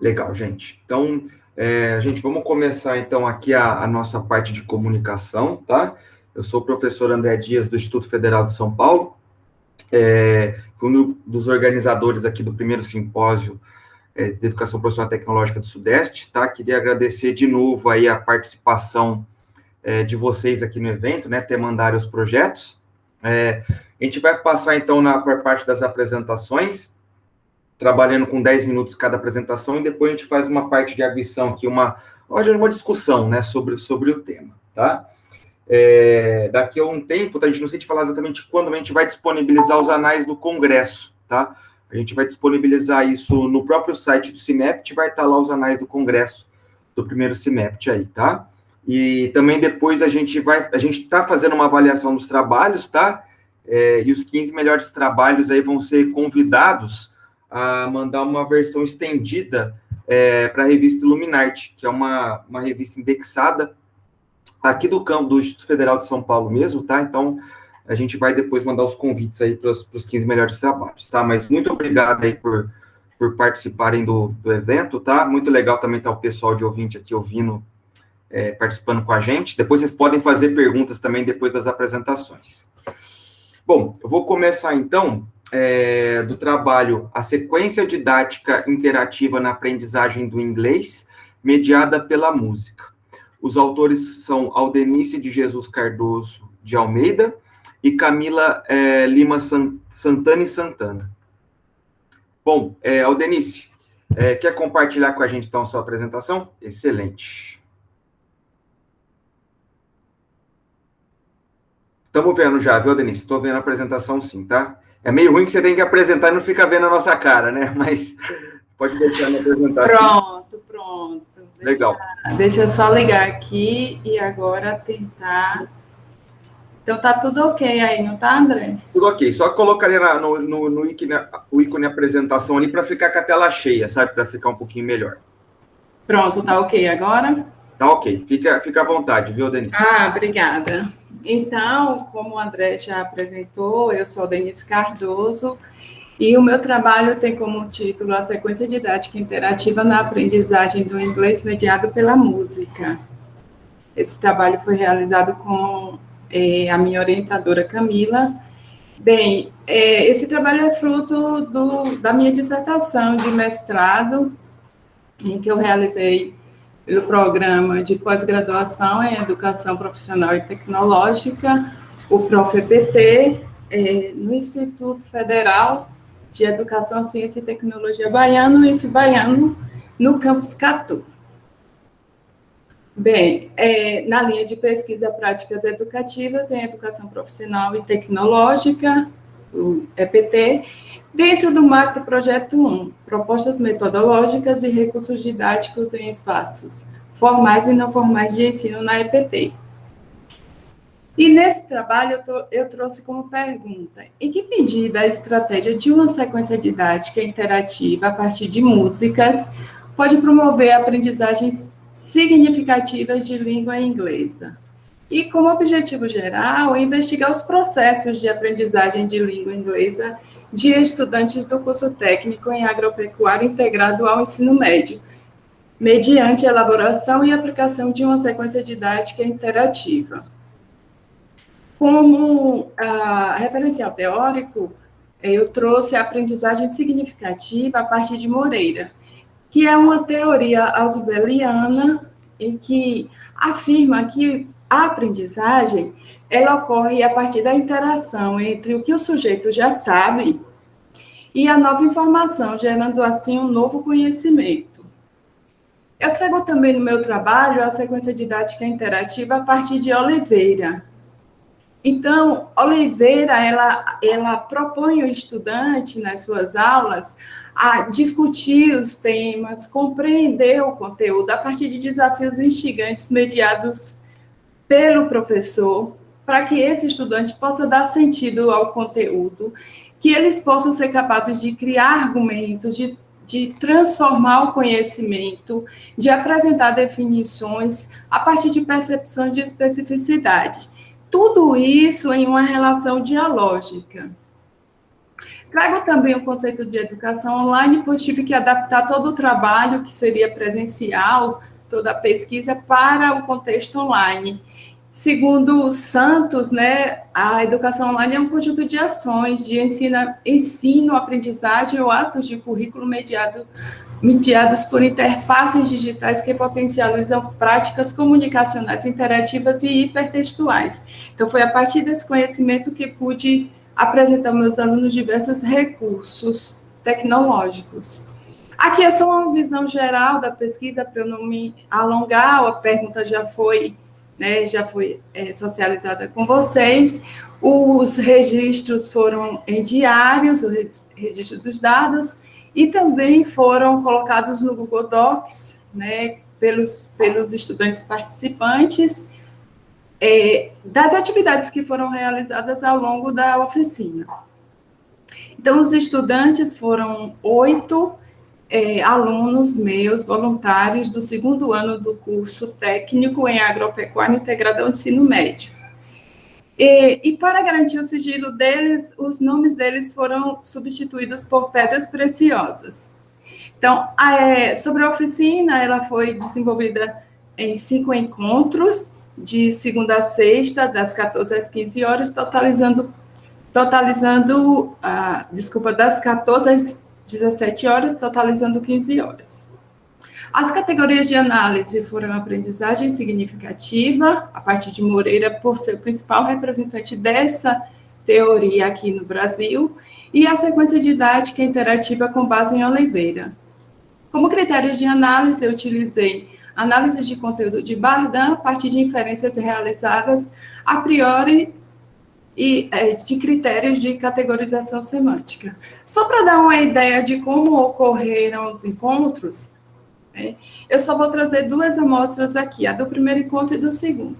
Legal, gente. Então, gente, vamos começar, então, aqui a nossa parte de comunicação, tá? Eu sou o professor André Dias, do Instituto Federal de São Paulo. Fui um dos organizadores aqui do primeiro simpósio de Educação Profissional Tecnológica do Sudeste, tá? Queria agradecer de novo aí a participação de vocês aqui no evento, né? Ter mandado os projetos. A gente vai passar, então, por parte das apresentações, trabalhando com 10 minutos cada apresentação, e depois a gente faz uma parte de arguição aqui, uma discussão, né, sobre o tema, tá? Daqui a um tempo, tá, a gente não sei te falar exatamente quando, a gente vai disponibilizar os anais do Congresso, tá? A gente vai disponibilizar isso no próprio site do CIMEPT, vai estar lá os anais do Congresso do primeiro CIMEPT aí, tá? E também depois a gente está fazendo uma avaliação dos trabalhos, tá? E os 15 melhores trabalhos aí vão ser convidados a mandar uma versão estendida para a revista Luminarte, que é uma revista indexada aqui do campo do Instituto Federal de São Paulo mesmo, tá? Então, a gente vai depois mandar os convites aí para os 15 melhores trabalhos, tá? Mas muito obrigado aí por participarem do evento, tá? Muito legal também estar o pessoal de ouvinte aqui ouvindo, participando com a gente. Depois vocês podem fazer perguntas também depois das apresentações. Bom, eu vou começar, então, do trabalho A Sequência Didática Interativa na Aprendizagem do Inglês, mediada pela música. Os autores são Aldenice de Jesus Cardoso de Almeida e Camila Lima Santana e Santana. Bom, Aldenice, quer compartilhar com a gente, então, a sua apresentação? Excelente. Estamos vendo já, viu, Aldenice? Estou vendo a apresentação, sim, tá? É meio ruim que você tem que apresentar e não fica vendo a nossa cara, né? Mas pode deixar me apresentar. Pronto. Legal. Deixa eu só ligar aqui e agora tentar. Então, tá tudo ok aí, não tá, André? Tudo ok. Só colocar ali o ícone apresentação ali para ficar com a tela cheia, sabe? Para ficar um pouquinho melhor. Pronto, tá ok agora? Tá ok. Fica à vontade, viu, Denise? Obrigada. Então, como o André já apresentou, eu sou a Denise Cardoso e o meu trabalho tem como título A Sequência Didática Interativa na Aprendizagem do Inglês Mediado pela Música. Esse trabalho foi realizado com a minha orientadora Camila. Bem, esse trabalho é fruto da minha dissertação de mestrado, em que eu realizei pelo programa de pós-graduação em Educação Profissional e Tecnológica, o ProfEPT, no Instituto Federal de Educação, Ciência e Tecnologia Baiano, o IF Baiano, no campus Catu. Bem, na linha de pesquisa práticas educativas em Educação Profissional e Tecnológica, o EPT, dentro do macroprojeto 1, propostas metodológicas e recursos didáticos em espaços formais e não formais de ensino na EPT. E nesse trabalho eu trouxe como pergunta, em que medida a estratégia de uma sequência didática interativa a partir de músicas pode promover aprendizagens significativas de língua inglesa? E, como objetivo geral, investigar os processos de aprendizagem de língua inglesa de estudantes do curso técnico em agropecuária integrado ao ensino médio, mediante elaboração e aplicação de uma sequência didática interativa. Como referencial teórico, eu trouxe a aprendizagem significativa a partir de Moreira, que é uma teoria ausubeliana em que afirma que a aprendizagem ela ocorre a partir da interação entre o que o sujeito já sabe e a nova informação, gerando assim um novo conhecimento. Eu trago também no meu trabalho a sequência didática interativa a partir de Oliveira. Então, Oliveira, ela propõe ao estudante, nas suas aulas, a discutir os temas, compreender o conteúdo a partir de desafios instigantes mediados pelo professor, para que esse estudante possa dar sentido ao conteúdo, que eles possam ser capazes de criar argumentos, de transformar o conhecimento, de apresentar definições a partir de percepções de especificidade. Tudo isso em uma relação dialógica. Trago também o conceito de educação online, pois tive que adaptar todo o trabalho, que seria presencial, toda a pesquisa, para o contexto online. Segundo o Santos, né, a educação online é um conjunto de ações de ensino, aprendizagem ou atos de currículo mediados por interfaces digitais que potencializam práticas comunicacionais interativas e hipertextuais. Então, foi a partir desse conhecimento que pude apresentar aos meus alunos diversos recursos tecnológicos. Aqui é só uma visão geral da pesquisa, para eu não me alongar, a pergunta já foi socializada com vocês. Os registros foram em diários, o registro dos dados, e também foram colocados no Google Docs, né, pelos estudantes participantes, das atividades que foram realizadas ao longo da oficina. Então, os estudantes foram 8 alunos meus, voluntários, do 2º ano do curso técnico em agropecuária integrada ao ensino médio. E para garantir o sigilo deles, os nomes deles foram substituídos por pedras preciosas. Então, sobre a oficina, ela foi desenvolvida em 5 encontros, de segunda a sexta, das 14 às 15 horas, das 14 às 17 horas, totalizando 15 horas. As categorias de análise foram aprendizagem significativa, a partir de Moreira, por ser o principal representante dessa teoria aqui no Brasil, e a sequência didática interativa com base em Oliveira. Como critérios de análise, eu utilizei análise de conteúdo de Bardan, a partir de inferências realizadas a priori e de critérios de categorização semântica. Só para dar uma ideia de como ocorreram os encontros, eu só vou trazer 2 amostras aqui, a do primeiro encontro e do segundo.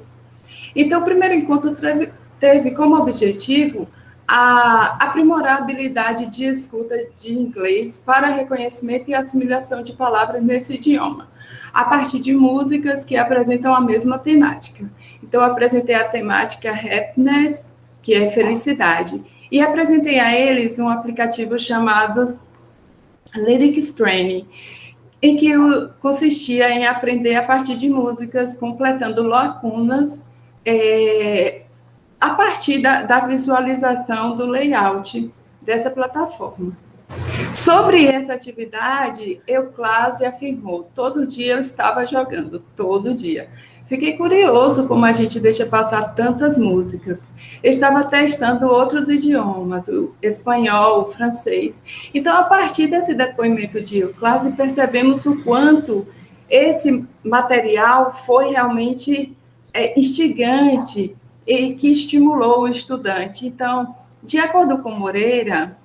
Então, o primeiro encontro teve como objetivo aprimorar a habilidade de escuta de inglês para reconhecimento e assimilação de palavras nesse idioma, a partir de músicas que apresentam a mesma temática. Então, eu apresentei a temática happiness, que é felicidade, e apresentei a eles um aplicativo chamado Lyrics Training, em que consistia em aprender a partir de músicas, completando lacunas, a partir da visualização do layout dessa plataforma. Sobre essa atividade, Euclásia afirmou: todo dia eu estava jogando, todo dia. Fiquei curioso como a gente deixa passar tantas músicas. Eu estava testando outros idiomas, o espanhol, o francês. Então, a partir desse depoimento de Euclásia, percebemos o quanto esse material foi realmente instigante e que estimulou o estudante. Então, de acordo com Moreira,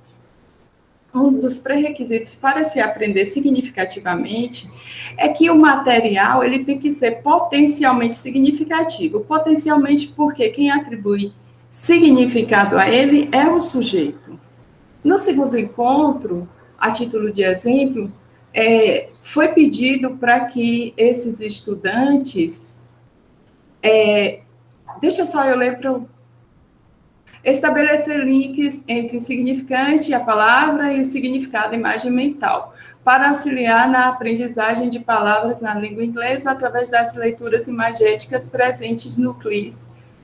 um dos pré-requisitos para se aprender significativamente é que o material ele tem que ser potencialmente significativo. Potencialmente porque quem atribui significado a ele é o sujeito. No segundo encontro, a título de exemplo, foi pedido para que esses estudantes... deixa só eu ler para estabelecer links entre o significante, a palavra, e o significado, a imagem mental, para auxiliar na aprendizagem de palavras na língua inglesa através das leituras imagéticas presentes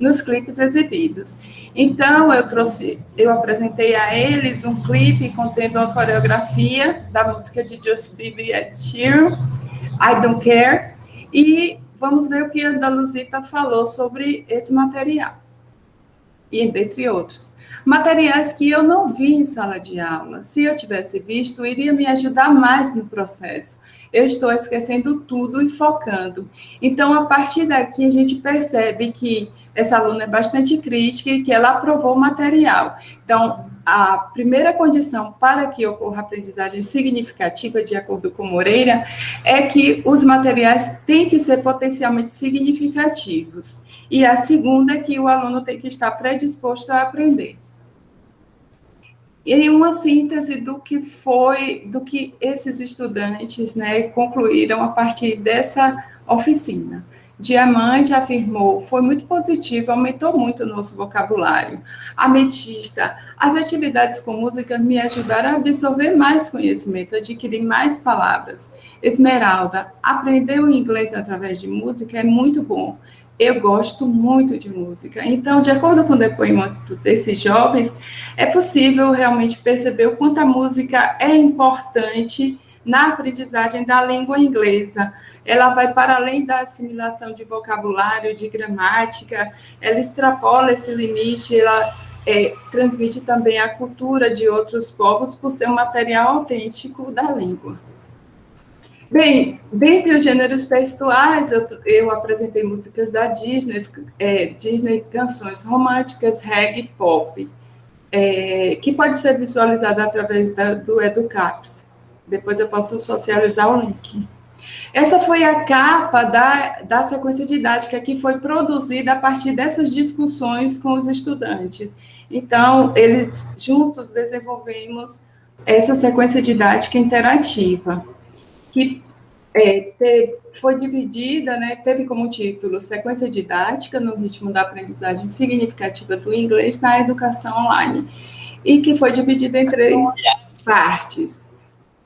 nos clipes exibidos. Então, eu apresentei a eles um clipe contendo a coreografia da música de Justin Bieber e Ed Sheeran, I Don't Care, e vamos ver o que a Andaluzita falou sobre esse material. E dentre outros. Materiais que eu não vi em sala de aula. Se eu tivesse visto, iria me ajudar mais no processo. Eu estou esquecendo tudo e focando. Então, a partir daqui, a gente percebe que essa aluna é bastante crítica e que ela aprovou o material. Então, a primeira condição para que ocorra aprendizagem significativa, de acordo com Moreira, é que os materiais têm que ser potencialmente significativos. E a segunda é que o aluno tem que estar predisposto a aprender. E uma síntese do que esses estudantes, né, concluíram a partir dessa oficina. Diamante afirmou, foi muito positivo, aumentou muito o nosso vocabulário. Ametista, as atividades com música me ajudaram a absorver mais conhecimento, adquirir mais palavras. Esmeralda, aprender o inglês através de música é muito bom. Eu gosto muito de música. Então, de acordo com o depoimento desses jovens, é possível realmente perceber o quanto a música é importante na aprendizagem da língua inglesa. Ela vai para além da assimilação de vocabulário, de gramática, ela extrapola esse limite, ela transmite também a cultura de outros povos por ser um material autêntico da língua. Bem, dentre os gêneros textuais, eu apresentei músicas da Disney, Disney, canções românticas, reggae, pop, que pode ser visualizada através do EduCaps. Depois eu posso socializar o link. Essa foi a capa da sequência didática que foi produzida a partir dessas discussões com os estudantes. Então, eles juntos desenvolvemos essa sequência didática interativa, que foi dividida, né, teve como título Sequência Didática no ritmo da aprendizagem significativa do inglês na educação online, e que foi dividida em 3 partes: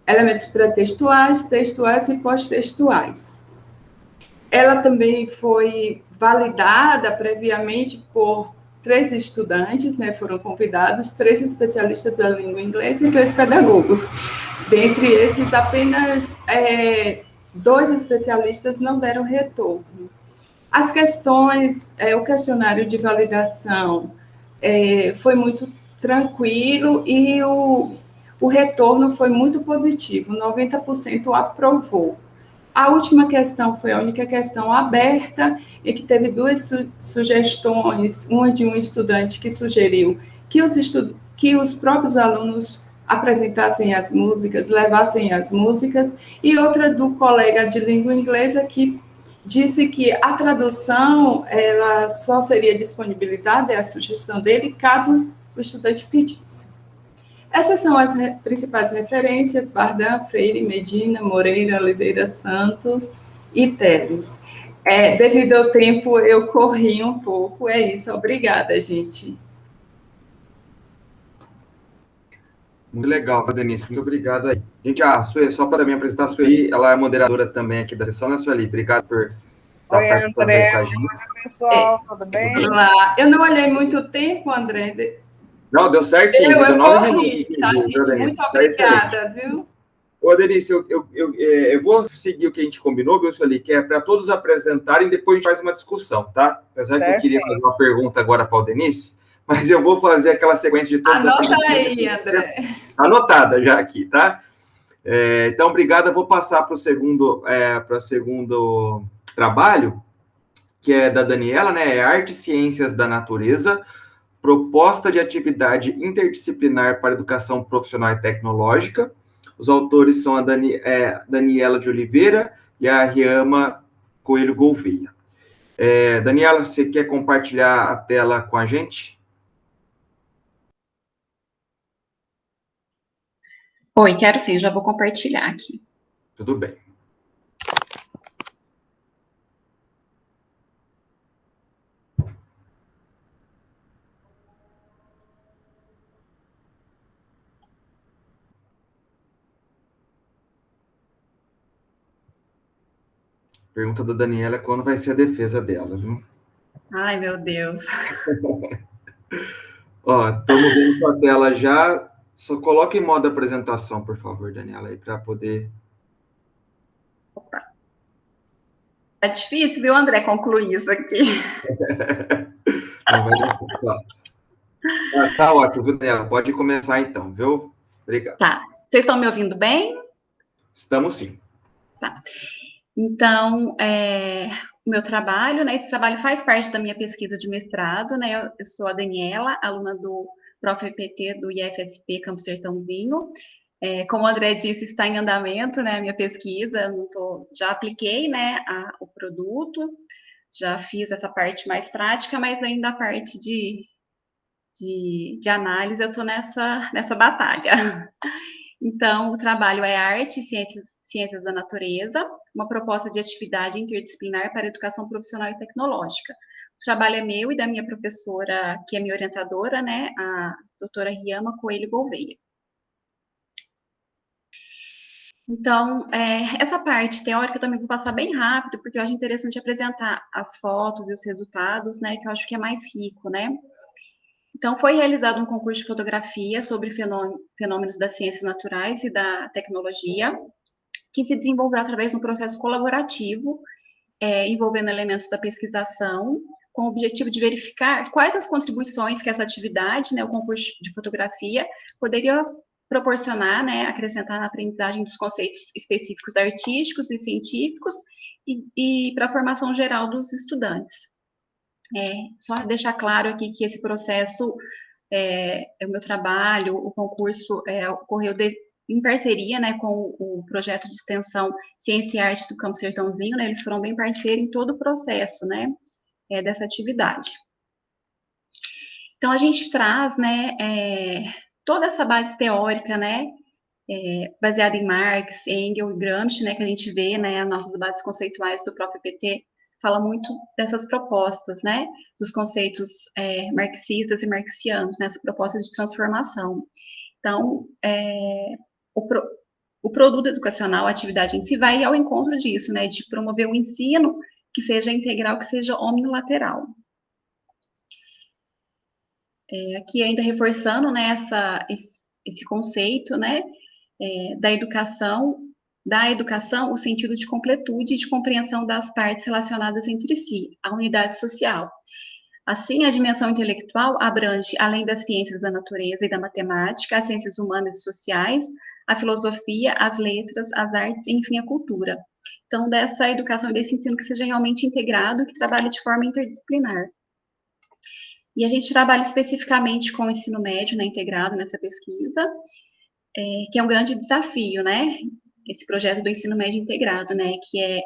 elementos pré-textuais, textuais e pós-textuais. Ela também foi validada previamente por 3 estudantes, né, foram convidados, 3 especialistas da língua inglesa e 3 pedagogos. Dentre esses, apenas 2 especialistas não deram retorno. As questões, o questionário de validação foi muito tranquilo e o retorno foi muito positivo, 90% aprovou. A última questão foi a única questão aberta, e que teve 2 sugestões, uma de um estudante que sugeriu que os próprios alunos apresentassem as músicas, levassem as músicas, e outra do colega de língua inglesa que disse que a tradução ela só seria disponibilizada, é a sugestão dele, caso o estudante pedisse. Essas são as principais referências: Bardhan, Freire, Medina, Moreira, Oliveira Santos e Teles. Devido ao tempo, eu corri um pouco, é isso. Obrigada, gente. Muito legal, Denise, muito obrigado aí. Gente, a Sueli, só para me apresentar, a Sueli, ela é moderadora também aqui da sessão, né, Sueli? Obrigado por estar participando aí com a gente. Oi, pessoal, tudo bem? Olá, eu não olhei muito tempo, André. Não, deu certinho, eu 9 corri, minutos. tá, gente? Muito obrigada, viu? Ô, Denise, eu vou seguir o que a gente combinou, viu, Sueli, que é para todos apresentarem, depois a gente faz uma discussão, tá? Apesar que eu queria fazer uma pergunta agora para o Denise, mas eu vou fazer aquela sequência de todos. Anota aí, André. Anotada já aqui, tá? Então, obrigado. Eu vou passar para o segundo trabalho, que é da Daniela, né? É Arte e Ciências da Natureza, proposta de atividade interdisciplinar para educação profissional e tecnológica. Os autores são a Daniela de Oliveira e a Riama Coelho Gouveia. Daniela, você quer compartilhar a tela com a gente? Oi, quero sim, já vou compartilhar aqui. Tudo bem. Pergunta da Daniela é quando vai ser a defesa dela, viu? Ai, meu Deus. Ó, estamos vendo com a tela já. Só coloque em modo apresentação, por favor, Daniela, aí para poder... Opa. Tá difícil, viu, André, concluir isso aqui. Não vai dar certo. Tá ótimo, viu, Daniela? Pode começar então, viu? Obrigado. Tá. Vocês estão me ouvindo bem? Estamos sim. Tá. Então, o meu trabalho, né? Esse trabalho faz parte da minha pesquisa de mestrado, né? Eu sou a Daniela, aluna do Prof.EPT do IFSP Campo Sertãozinho. Como o André disse, está em andamento, né? A minha pesquisa, já apliquei, né? O produto, já fiz essa parte mais prática, mas ainda a parte de análise eu estou nessa batalha. Então, o trabalho é arte e ciências da natureza, uma proposta de atividade interdisciplinar para educação profissional e tecnológica. O trabalho é meu e da minha professora, que é minha orientadora, né, a doutora Riama Coelho Gouveia. Então, essa parte teórica eu também vou passar bem rápido, porque eu acho interessante apresentar as fotos e os resultados, né, que eu acho que é mais rico, né. Então, foi realizado um concurso de fotografia sobre fenômenos das ciências naturais e da tecnologia, que se desenvolveu através de um processo colaborativo, envolvendo elementos da pesquisação, com o objetivo de verificar quais as contribuições que essa atividade, né, o concurso de fotografia, poderia proporcionar, né, acrescentar na aprendizagem dos conceitos específicos artísticos e científicos e para a formação geral dos estudantes. Só deixar claro aqui que esse processo, o meu trabalho, o concurso ocorreu em parceria, né, com o projeto de extensão Ciência e Arte do Campo Sertãozinho, né, eles foram bem parceiros em todo o processo, né, dessa atividade. Então, a gente traz, né, toda essa base teórica, né, baseada em Marx, Engels e Gramsci, né, que a gente vê, né, as nossas bases conceituais do próprio PT, fala muito dessas propostas, né, dos conceitos marxistas e marxianos, nessa proposta de transformação. Então, o produto educacional, a atividade em si, vai ao encontro disso, né, de promover um ensino que seja integral, que seja omnilateral. Aqui ainda reforçando, né, esse conceito, né, da educação, o sentido de completude e de compreensão das partes relacionadas entre si, a unidade social. Assim, a dimensão intelectual abrange, além das ciências da natureza e da matemática, as ciências humanas e sociais, a filosofia, as letras, as artes e, enfim, a cultura. Então, dessa educação e desse ensino que seja realmente integrado, que trabalhe de forma interdisciplinar. E a gente trabalha especificamente com o ensino médio, né, integrado nessa pesquisa, que é um grande desafio, né, esse projeto do ensino médio integrado, né, que é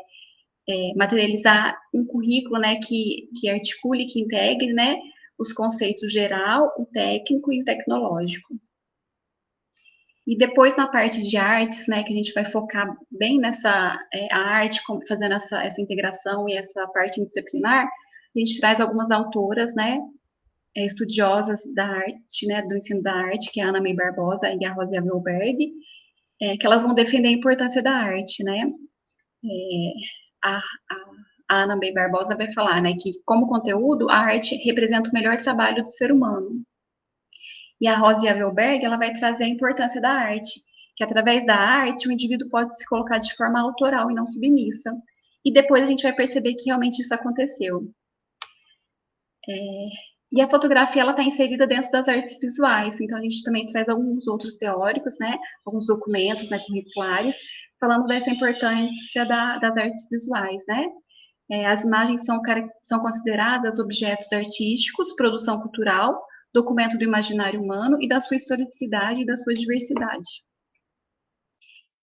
materializar um currículo, né, que articule, que integre, né, os conceitos geral, o técnico e o tecnológico. E depois na parte de artes, né, que a gente vai focar bem nessa a arte, fazendo essa integração e essa parte disciplinar, a gente traz algumas autoras, né, estudiosas da arte, né, do ensino da arte, que é a Ana May Barbosa e a Rosia Velberg, que elas vão defender a importância da arte, né. A Ana May Barbosa vai falar, né, que como conteúdo, a arte representa o melhor trabalho do ser humano. E a Rosia Velberg, ela vai trazer a importância da arte, que através da arte o indivíduo pode se colocar de forma autoral e não submissa. E depois a gente vai perceber que realmente isso aconteceu. E a fotografia, ela está inserida dentro das artes visuais, então a gente também traz alguns outros teóricos, né, alguns documentos, né, curriculares, falando dessa importância das artes visuais, né. As imagens são consideradas objetos artísticos, produção cultural, documento do imaginário humano e da sua historicidade e da sua diversidade.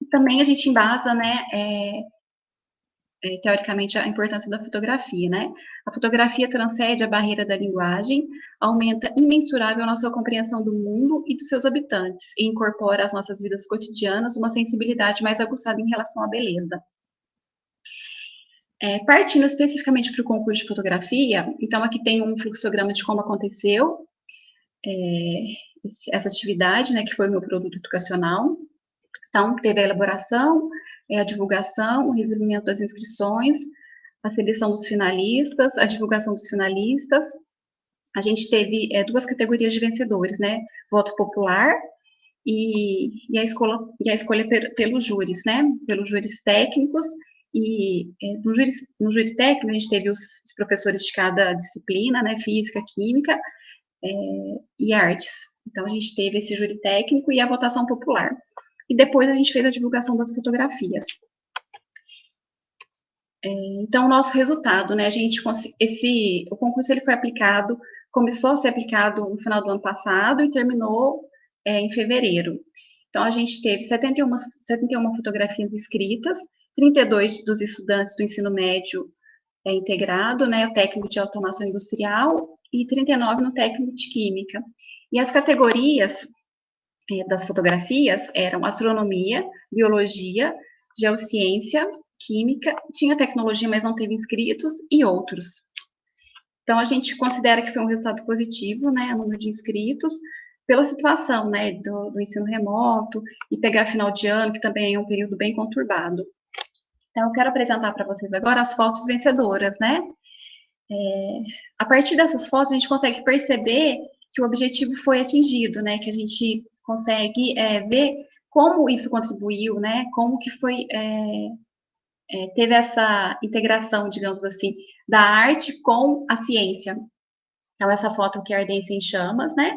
E também a gente embasa, né, teoricamente, a importância da fotografia, né? A fotografia transcende a barreira da linguagem, aumenta imensurável a nossa compreensão do mundo e dos seus habitantes, e incorpora às nossas vidas cotidianas uma sensibilidade mais aguçada em relação à beleza. Partindo especificamente para o concurso de fotografia, então aqui tem um fluxograma de como aconteceu essa atividade, né, que foi o meu produto educacional. Então, teve a elaboração, a divulgação, o recebimento das inscrições, a seleção dos finalistas, a divulgação dos finalistas. A gente teve 2 categorias de vencedores, né? Voto popular e a escolha pelos júris, né? Pelos júris técnicos. E no júri técnico, a gente teve os professores de cada disciplina, né? Física, química e artes. Então, a gente teve esse júri técnico e a votação popular. E depois a gente fez a divulgação das fotografias. Então, o nosso resultado, né, o concurso ele foi aplicado, começou a ser aplicado no final do ano passado e terminou em fevereiro. Então, a gente teve 71 fotografias inscritas, 32 dos estudantes do ensino médio integrado, né, o técnico de automação industrial, e 39 no técnico de química. E as categorias das fotografias eram astronomia, biologia, geociência, química, tinha tecnologia, mas não teve inscritos, e outros. Então, a gente considera que foi um resultado positivo, né, o número de inscritos, pela situação, né, do ensino remoto, e pegar final de ano, que também é um período bem conturbado. Então, eu quero apresentar para vocês agora as fotos vencedoras, né? A partir dessas fotos, a gente consegue perceber que o objetivo foi atingido, né, que a gente consegue ver como isso contribuiu, né, como que foi, teve essa integração, digamos assim, da arte com a ciência. Então, essa foto que é Ardência em Chamas, né,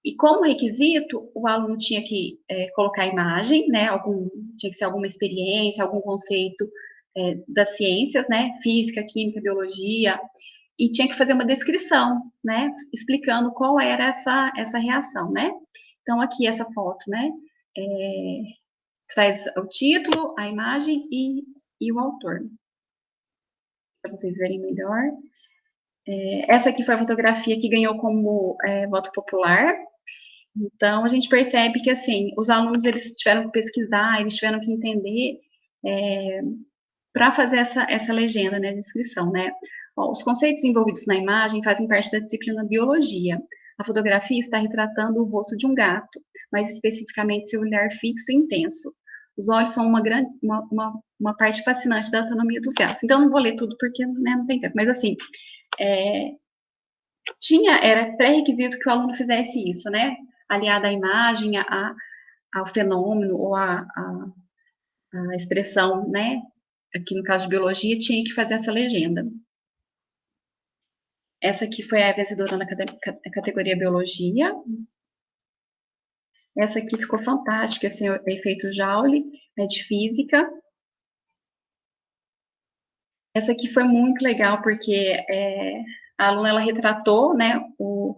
e como requisito, o aluno tinha que colocar imagem, né, tinha que ser alguma experiência, algum conceito das ciências, né, física, química, biologia, e tinha que fazer uma descrição, né, explicando qual era essa reação, né. Então, aqui essa foto, né, traz o título, a imagem e o autor. Para vocês verem melhor. Essa aqui foi a fotografia que ganhou como voto popular. Então, a gente percebe que, assim, os alunos, eles tiveram que pesquisar, eles tiveram que entender para fazer essa legenda, né, descrição, né. Ó, os conceitos envolvidos na imagem fazem parte da disciplina biologia. A fotografia está retratando o rosto de um gato, mais especificamente seu olhar fixo e intenso. Os olhos são uma parte fascinante da anatomia dos gatos. Então, não vou ler tudo porque, né, não tem tempo, mas, assim, era pré-requisito que o aluno fizesse isso, né, aliado à imagem, ao fenômeno ou à expressão, né, aqui no caso de biologia, tinha que fazer essa legenda. Essa aqui foi a vencedora na categoria biologia. Essa aqui ficou fantástica, assim, o efeito Joule, né, de física. Essa aqui foi muito legal, porque a aluna, ela retratou, né, o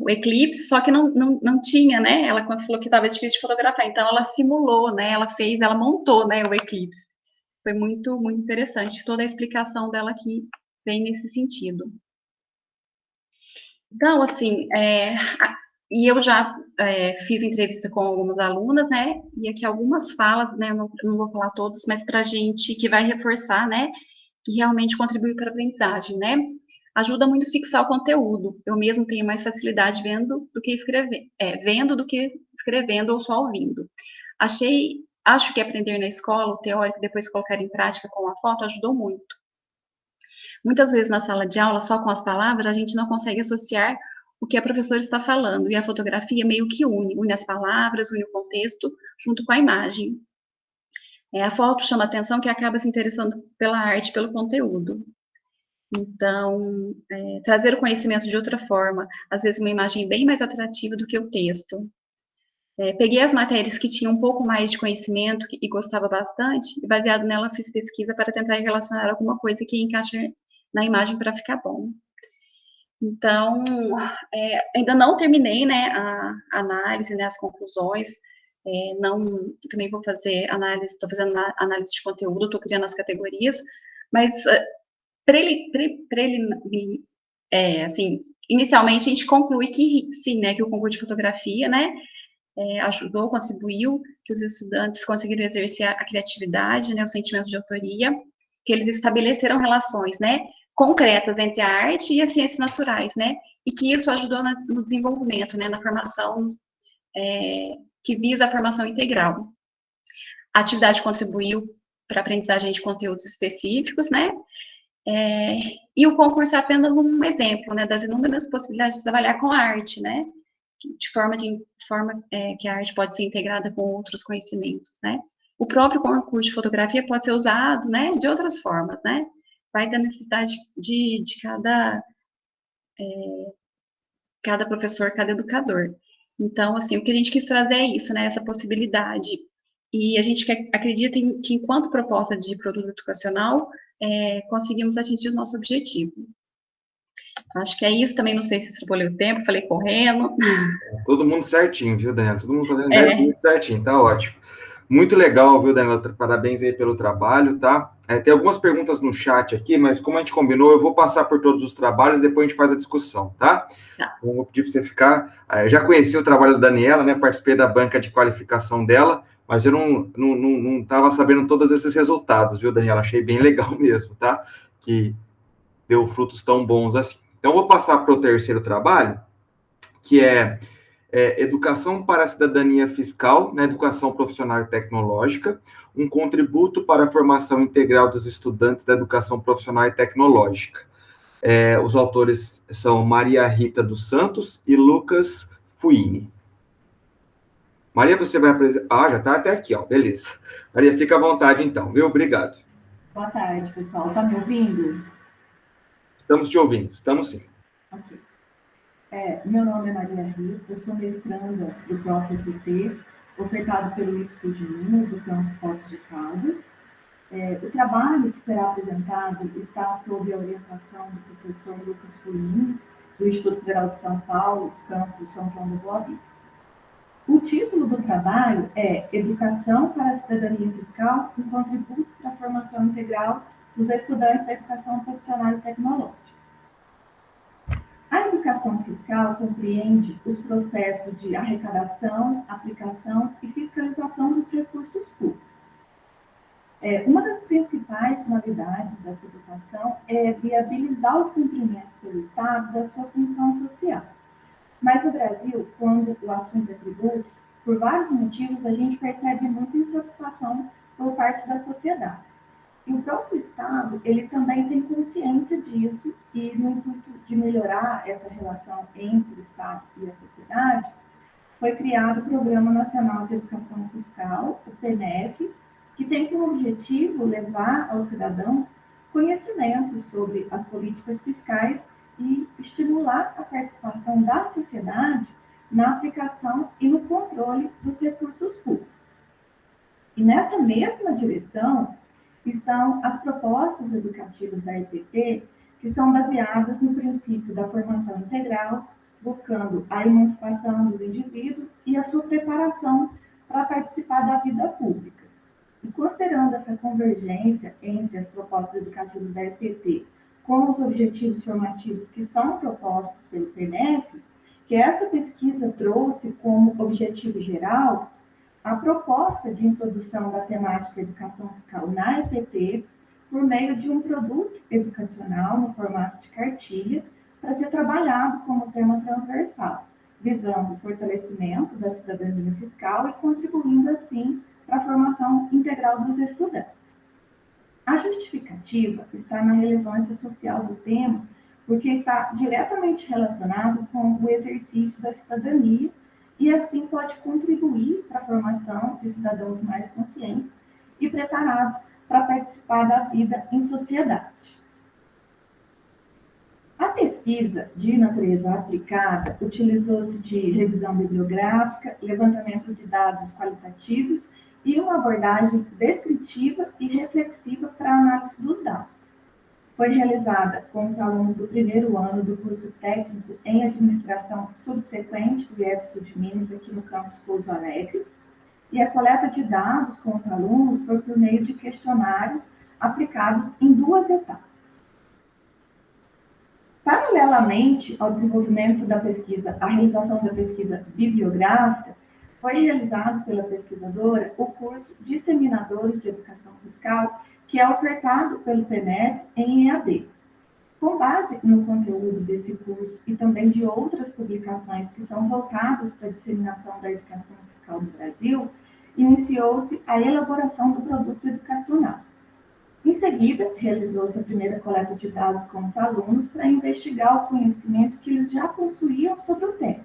eclipse, só que não tinha, né, ela falou que estava difícil de fotografar, então ela simulou, né, ela montou, né, o eclipse. Foi muito, muito interessante, toda a explicação dela aqui vem nesse sentido. Então, assim, e eu já fiz entrevista com algumas alunas, né, e aqui algumas falas, né, eu não vou falar todas, mas para a gente que vai reforçar, né, que realmente contribui para a aprendizagem, né. Ajuda muito a fixar o conteúdo. Eu mesmo tenho mais facilidade vendo do que escrevendo ou só ouvindo. Acho que aprender na escola, o teórico, depois colocar em prática com a foto, ajudou muito. Muitas vezes na sala de aula, só com as palavras, a gente não consegue associar o que a professora está falando, e a fotografia meio que une as palavras, une o contexto, junto com a imagem. A foto chama atenção que acaba se interessando pela arte, pelo conteúdo. Então, trazer o conhecimento de outra forma, às vezes uma imagem bem mais atrativa do que o texto. Peguei as matérias que tinham um pouco mais de conhecimento e gostava bastante, e baseado nela fiz pesquisa para tentar relacionar alguma coisa que encaixe na imagem para ficar bom. Então, ainda não terminei, né, a análise, né, as conclusões, também vou fazer análise, estou fazendo análise de conteúdo, estou criando as categorias, mas assim, inicialmente a gente conclui que sim, né, que o concurso de fotografia, né, ajudou, contribuiu, que os estudantes conseguiram exercer a criatividade, né, o sentimento de autoria, que eles estabeleceram relações, né, concretas entre a arte e as ciências naturais, né, e que isso ajudou no desenvolvimento, né, na formação, que visa a formação integral. A atividade contribuiu para a aprendizagem de conteúdos específicos, né, e o concurso é apenas um exemplo, né, das inúmeras possibilidades de trabalhar com a arte, né, de forma que a arte pode ser integrada com outros conhecimentos, né. O próprio concurso de fotografia pode ser usado, né, de outras formas, né, vai da necessidade de cada professor, cada educador. Então, assim, o que a gente quis trazer é isso, né, essa possibilidade. E a gente acredita que, enquanto proposta de produto educacional, conseguimos atingir o nosso objetivo. Acho que é isso, também não sei se extrapolei o tempo, falei correndo. Todo mundo certinho, viu, Daniela? Todo mundo fazendo 10 minutos certinho, tá ótimo. Muito legal, viu, Daniela? Parabéns aí pelo trabalho, tá? Tem algumas perguntas no chat aqui, mas como a gente combinou, eu vou passar por todos os trabalhos, depois a gente faz a discussão, tá? Tá. Então, vou pedir para você ficar... Eu já conheci o trabalho da Daniela, né? Participei da banca de qualificação dela, mas eu não estava sabendo todos esses resultados, viu, Daniela? Achei bem legal mesmo, tá? Que deu frutos tão bons assim. Então, eu vou passar para o terceiro trabalho, que é Educação para a Cidadania Fiscal na Educação Profissional e Tecnológica, um contributo para a formação integral dos estudantes da educação profissional e tecnológica. Os autores são Maria Rita dos Santos e Lucas Fuini. Maria, você vai apresentar... já está até aqui, ó, beleza. Maria, fica à vontade então, viu? Obrigado. Boa tarde, pessoal. Está me ouvindo? Estamos te ouvindo, estamos sim. Ok. Meu nome é Maria Rita, eu sou mestranda do ProfEPT, ofertado pelo IFSU de Minas, do campus Poços de Caldas. O trabalho que será apresentado está sob a orientação do professor Lucas Fuini, do Instituto Federal de São Paulo, campus São João da Boa Vista. O título do trabalho é Educação para a Cidadania Fiscal, um contributo para a formação integral dos estudantes da educação profissional e tecnológica. A educação fiscal compreende os processos de arrecadação, aplicação e fiscalização dos recursos públicos. Uma das principais finalidades da tributação é viabilizar o cumprimento pelo Estado da sua função social. Mas no Brasil, quando o assunto é tributos, por vários motivos, a gente percebe muita insatisfação por parte da sociedade. E o próprio Estado, ele também tem consciência disso e, no intuito de melhorar essa relação entre o Estado e a sociedade, foi criado o Programa Nacional de Educação Fiscal, o PNEF, que tem como objetivo levar aos cidadãos conhecimentos sobre as políticas fiscais e estimular a participação da sociedade na aplicação e no controle dos recursos públicos. E nessa mesma direção estão as propostas educativas da EPT, que são baseadas no princípio da formação integral, buscando a emancipação dos indivíduos e a sua preparação para participar da vida pública. E considerando essa convergência entre as propostas educativas da EPT com os objetivos formativos que são propostos pelo PNEF, que essa pesquisa trouxe como objetivo geral a proposta de introdução da temática educação fiscal na EPT por meio de um produto educacional no formato de cartilha para ser trabalhado como tema transversal, visando o fortalecimento da cidadania fiscal e contribuindo, assim, para a formação integral dos estudantes. A justificativa está na relevância social do tema, porque está diretamente relacionado com o exercício da cidadania e, assim, pode contribuir para a formação de cidadãos mais conscientes e preparados para participar da vida em sociedade. A pesquisa de natureza aplicada utilizou-se de revisão bibliográfica, levantamento de dados qualitativos e uma abordagem descritiva e reflexiva para a análise dos dados. Foi realizada com os alunos do primeiro ano do curso técnico em administração subsequente do IFSU de Minas, aqui no campus Pouso Alegre, e a coleta de dados com os alunos foi por meio de questionários aplicados em 2 etapas. Paralelamente ao desenvolvimento da pesquisa, a realização da pesquisa bibliográfica, foi realizado pela pesquisadora o curso Disseminadores de Educação Fiscal, que é ofertado pelo PNEF em EAD. Com base no conteúdo desse curso e também de outras publicações que são voltadas para a disseminação da educação fiscal no Brasil, iniciou-se a elaboração do produto educacional. Em seguida, realizou-se a primeira coleta de dados com os alunos para investigar o conhecimento que eles já possuíam sobre o tema.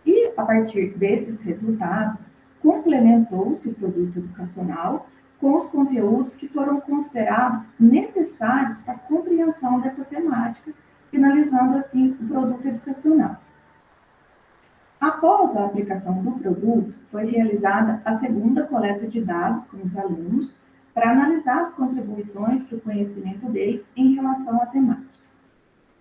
E, a partir desses resultados, complementou-se o produto educacional com os conteúdos que foram considerados necessários para a compreensão dessa temática, finalizando, assim, o produto educacional. Após a aplicação do produto, foi realizada a segunda coleta de dados com os alunos para analisar as contribuições para o conhecimento deles em relação à temática.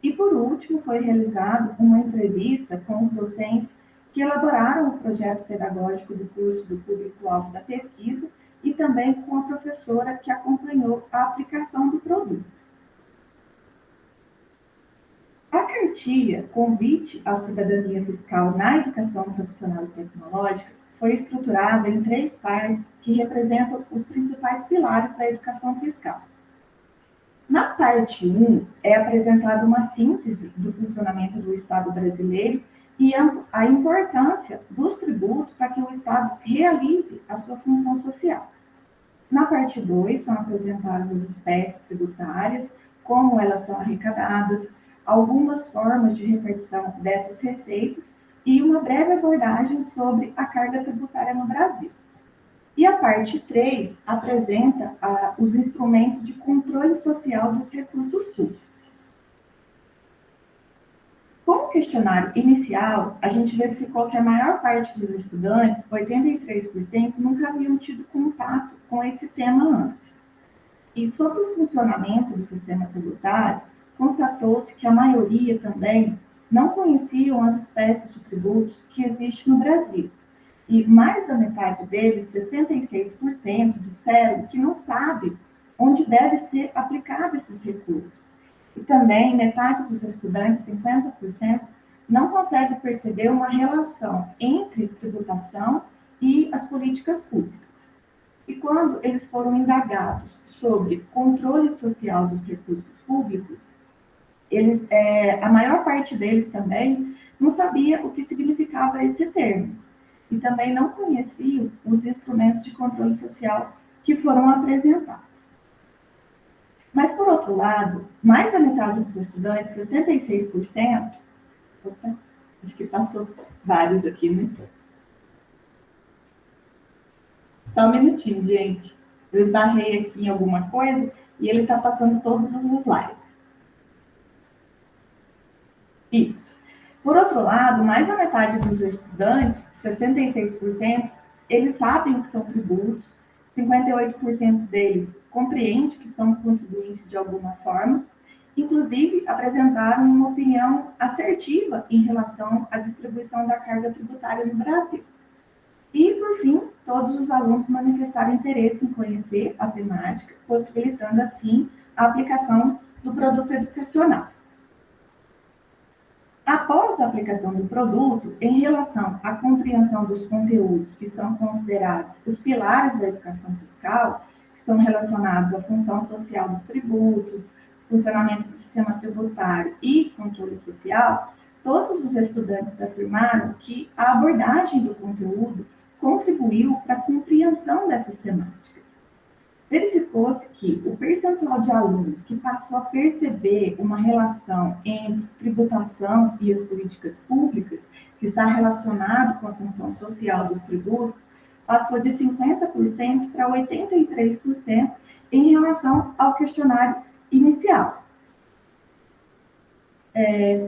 E, por último, foi realizada uma entrevista com os docentes que elaboraram o projeto pedagógico do curso do público-alvo da pesquisa, e também com a professora que acompanhou a aplicação do produto. A cartilha Convite à Cidadania Fiscal na Educação Profissional e Tecnológica foi estruturada em 3 partes que representam os principais pilares da educação fiscal. Na parte 1, é apresentada uma síntese do funcionamento do Estado brasileiro e a importância dos tributos para que o Estado realize a sua função social. Na parte 2, são apresentadas as espécies tributárias, como elas são arrecadadas, algumas formas de repartição dessas receitas e uma breve abordagem sobre a carga tributária no Brasil. E a parte 3 apresenta os instrumentos de controle social dos recursos públicos. Com o questionário inicial, a gente verificou que a maior parte dos estudantes, 83%, nunca haviam tido contato com esse tema antes. E sobre o funcionamento do sistema tributário, constatou-se que a maioria também não conheciam as espécies de tributos que existem no Brasil. E mais da metade deles, 66%, disseram que não sabe onde deve ser aplicado esses recursos. E também metade dos estudantes, 50%, não consegue perceber uma relação entre tributação e as políticas públicas. E quando eles foram indagados sobre controle social dos recursos públicos, a maior parte deles também não sabia o que significava esse termo. E também não conheciam os instrumentos de controle social que foram apresentados. Mas, por outro lado, mais da metade dos estudantes, 66%, acho que passou vários aqui, né? Só um minutinho, gente. Eu esbarrei aqui em alguma coisa e ele está passando todos os slides. Isso. Por outro lado, mais da metade dos estudantes, 66%, eles sabem o que são tributos, 58% deles compreende que são contribuintes de alguma forma, inclusive apresentaram uma opinião assertiva em relação à distribuição da carga tributária no Brasil. E, por fim, todos os alunos manifestaram interesse em conhecer a temática, possibilitando, assim, a aplicação do produto educacional. Após a aplicação do produto, em relação à compreensão dos conteúdos que são considerados os pilares da educação fiscal, que são relacionados à função social dos tributos, funcionamento do sistema tributário e controle social, todos os estudantes afirmaram que a abordagem do conteúdo contribuiu para a compreensão dessas temáticas. Verificou-se que o percentual de alunos que passou a perceber uma relação entre tributação e as políticas públicas, que está relacionado com a função social dos tributos, passou de 50% para 83% em relação ao questionário inicial.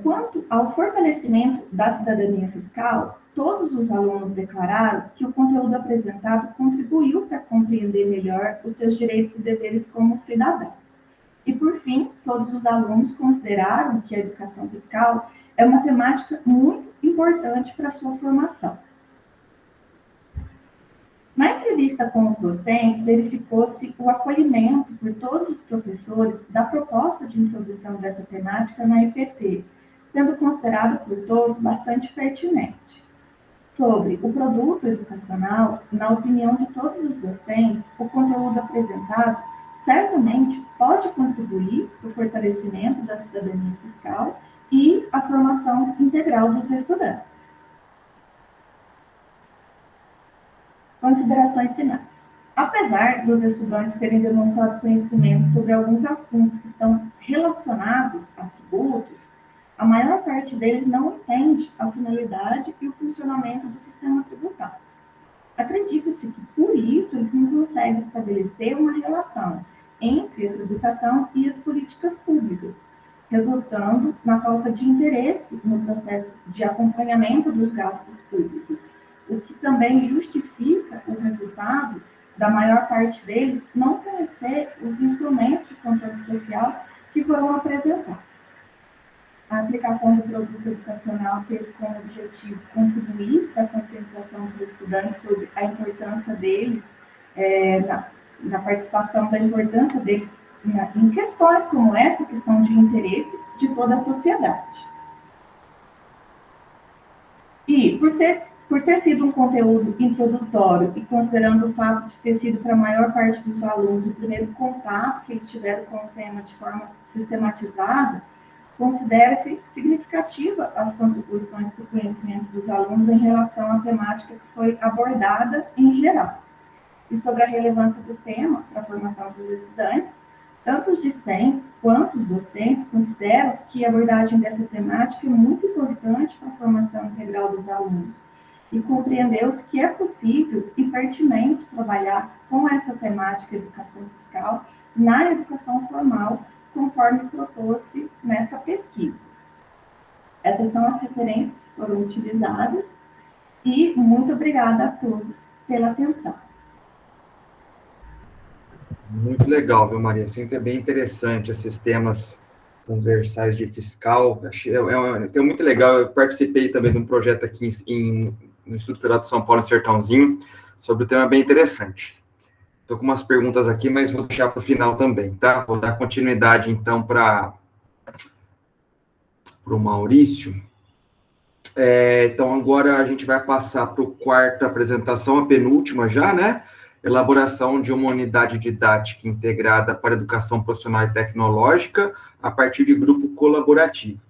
Quanto ao fortalecimento da cidadania fiscal, todos os alunos declararam que o conteúdo apresentado contribuiu para compreender melhor os seus direitos e deveres como cidadãos. E, por fim, todos os alunos consideraram que a educação fiscal é uma temática muito importante para a sua formação. Na entrevista com os docentes, verificou-se o acolhimento por todos os professores da proposta de introdução dessa temática na EPT, sendo considerado por todos bastante pertinente. Sobre o produto educacional, na opinião de todos os docentes, o conteúdo apresentado certamente pode contribuir para o fortalecimento da cidadania fiscal e a formação integral dos estudantes. Considerações finais. Apesar dos estudantes terem demonstrado conhecimento sobre alguns assuntos que estão relacionados a tributos, a maior parte deles não entende a finalidade e o funcionamento do sistema tributário. Acredita-se que, por isso, eles não conseguem estabelecer uma relação entre a tributação e as políticas públicas, resultando na falta de interesse no processo de acompanhamento dos gastos públicos, o que também justifica o resultado da maior parte deles não conhecer os instrumentos de controle social que foram apresentados. A aplicação do produto educacional teve como objetivo contribuir para a conscientização dos estudantes sobre a importância deles na participação da importância deles em questões como essa, que são de interesse de toda a sociedade. E, por ter sido um conteúdo introdutório e considerando o fato de ter sido para a maior parte dos alunos o primeiro contato que eles tiveram com o tema de forma sistematizada, considera-se significativa as contribuições para o conhecimento dos alunos em relação à temática que foi abordada em geral. E sobre a relevância do tema para a formação dos estudantes, tanto os discentes quanto os docentes consideram que a abordagem dessa temática é muito importante para a formação integral dos alunos e compreendeu-se que é possível e pertinente trabalhar com essa temática educação fiscal na educação formal, conforme propôs-se nesta pesquisa. Essas são as referências que foram utilizadas e muito obrigada a todos pela atenção. Muito legal, viu, Maria? Sempre é bem interessante esses temas transversais de fiscal. Tem muito legal. Eu participei também de um projeto aqui no Instituto Federal de São Paulo, em Sertãozinho, sobre o tema bem interessante. Estou com umas perguntas aqui, mas vou deixar para o final também, tá? Vou dar continuidade, então, para o Maurício. Então, agora a gente vai passar para o quarto apresentação, a penúltima já, né? Elaboração de uma unidade didática integrada para educação profissional e tecnológica a partir de grupo colaborativo.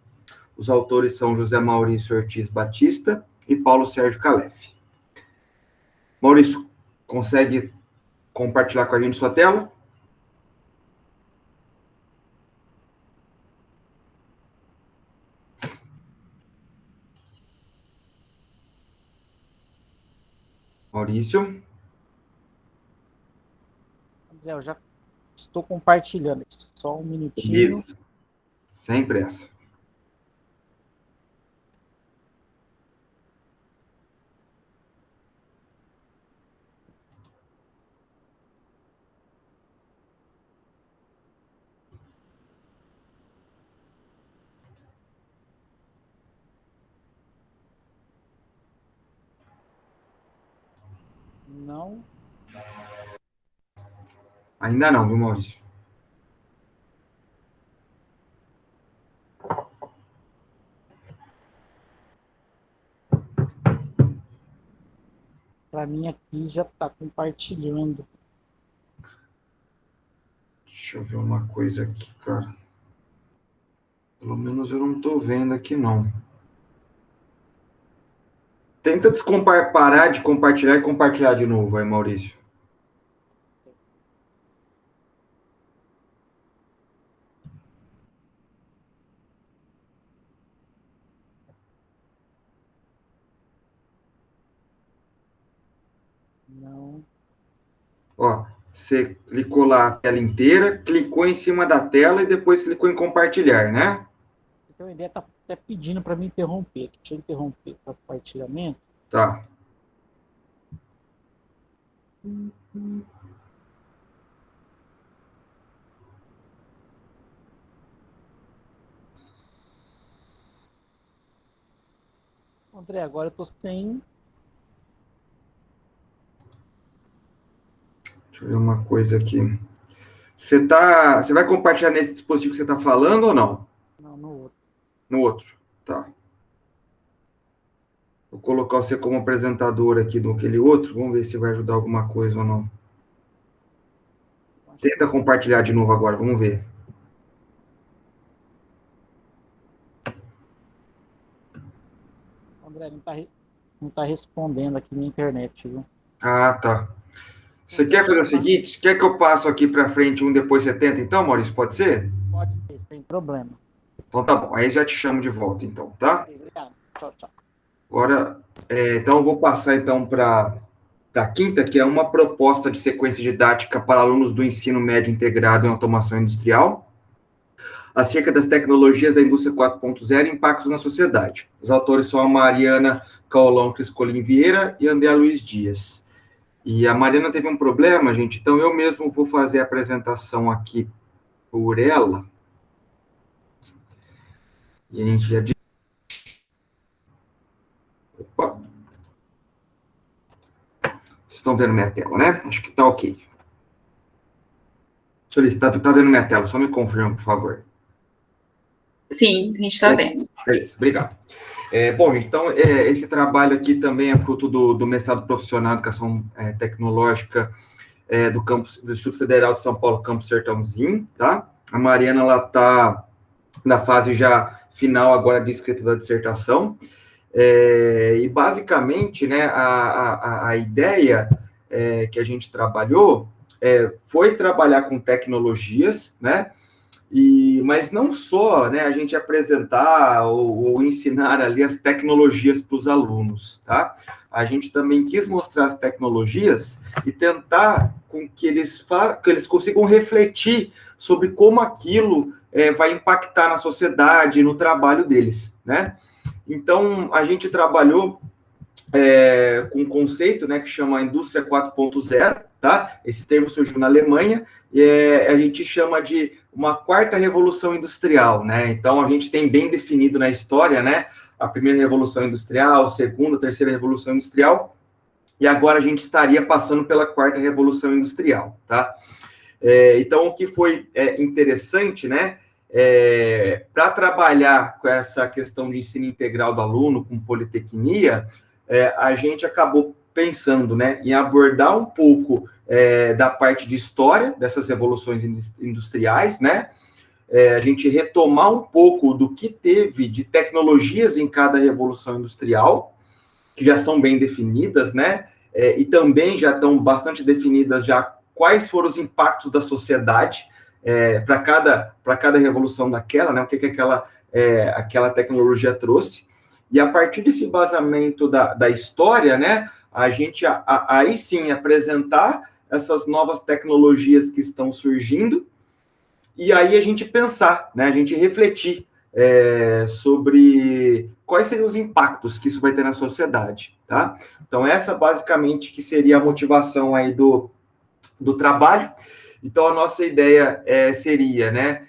Os autores são José Maurício Ortiz Batista e Paulo Sérgio Calef. Maurício, consegue compartilhar com a gente sua tela? Maurício? André, eu já estou compartilhando. Só um minutinho. Isso. Sem pressa. Não. Ainda não, viu, Maurício? Para mim aqui já está compartilhando. Deixa eu ver uma coisa aqui, cara. Pelo menos eu não estou vendo aqui, não. Tenta parar de compartilhar e compartilhar de novo aí, Maurício. Não. Ó, você clicou lá a tela inteira, clicou em cima da tela e depois clicou em compartilhar, né? Você tem uma ideia, está até pedindo para me interromper. Deixa eu interromper para compartilhamento. Tá. André, agora eu estou sem. Deixa eu ver uma coisa aqui. Você vai compartilhar nesse dispositivo que você está falando ou não? Não, no outro. No outro, tá. Vou colocar você como apresentador aqui do aquele outro, vamos ver se vai ajudar alguma coisa ou não. Tenta compartilhar de novo agora, vamos ver. André, não tá respondendo aqui na internet, viu? Ah, tá. Você quer fazer o seguinte? Quer que eu passo aqui para frente um depois você tenta, então, Maurício? Pode ser? Pode ser, sem problema. Então tá bom. Aí já te chamo de volta, então, tá? Obrigado. Tchau, tchau. Agora, então eu vou passar então para a quinta, que é uma proposta de sequência didática para alunos do ensino médio integrado em automação industrial, acerca das tecnologias da indústria 4.0 e impactos na sociedade. Os autores são a Mariana Caolão Criscolin Vieira e André Luiz Dias. E a Mariana teve um problema, gente, então eu mesmo vou fazer a apresentação aqui por ela. E a gente já... Opa! estão vendo minha tela, né? Acho que está ok. Deixa eu ver se está vendo minha tela, só me confirma, por favor. Sim, a gente está vendo. Beleza, obrigado. Bom, então, esse trabalho aqui também é fruto do mestrado profissional em Educação Tecnológica do Instituto Federal de São Paulo, Campus Sertãozinho, tá? A Mariana, ela está na fase já final agora de escrita da dissertação, e basicamente, né, a ideia que a gente trabalhou foi trabalhar com tecnologias, né, mas não só, né, a gente apresentar ou ensinar ali as tecnologias para os alunos, tá? A gente também quis mostrar as tecnologias e tentar com que eles consigam refletir sobre como aquilo vai impactar na sociedade, no trabalho deles, né? Então, a gente trabalhou com um conceito, né, que chama Indústria 4.0, tá? Esse termo surgiu na Alemanha, e a gente chama de uma quarta revolução industrial, né? Então, a gente tem bem definido na história, né, a primeira revolução industrial, a segunda, a terceira revolução industrial, e agora a gente estaria passando pela quarta revolução industrial, tá? Então, o que foi interessante, né, para trabalhar com essa questão de ensino integral do aluno, com politecnia, a gente acabou pensando, né, em abordar um pouco da parte de história dessas revoluções industriais, né, a gente retomar um pouco do que teve de tecnologias em cada revolução industrial, que já são bem definidas, né, e também já estão bastante definidas já quais foram os impactos da sociedade para cada revolução daquela, né, o que aquela tecnologia trouxe. E a partir desse embasamento da história, né, a gente aí sim apresentar essas novas tecnologias que estão surgindo, e aí a gente pensar, né, a gente refletir sobre quais seriam os impactos que isso vai ter na sociedade, tá? Então, essa basicamente que seria a motivação aí do trabalho. Então, a nossa ideia seria, né,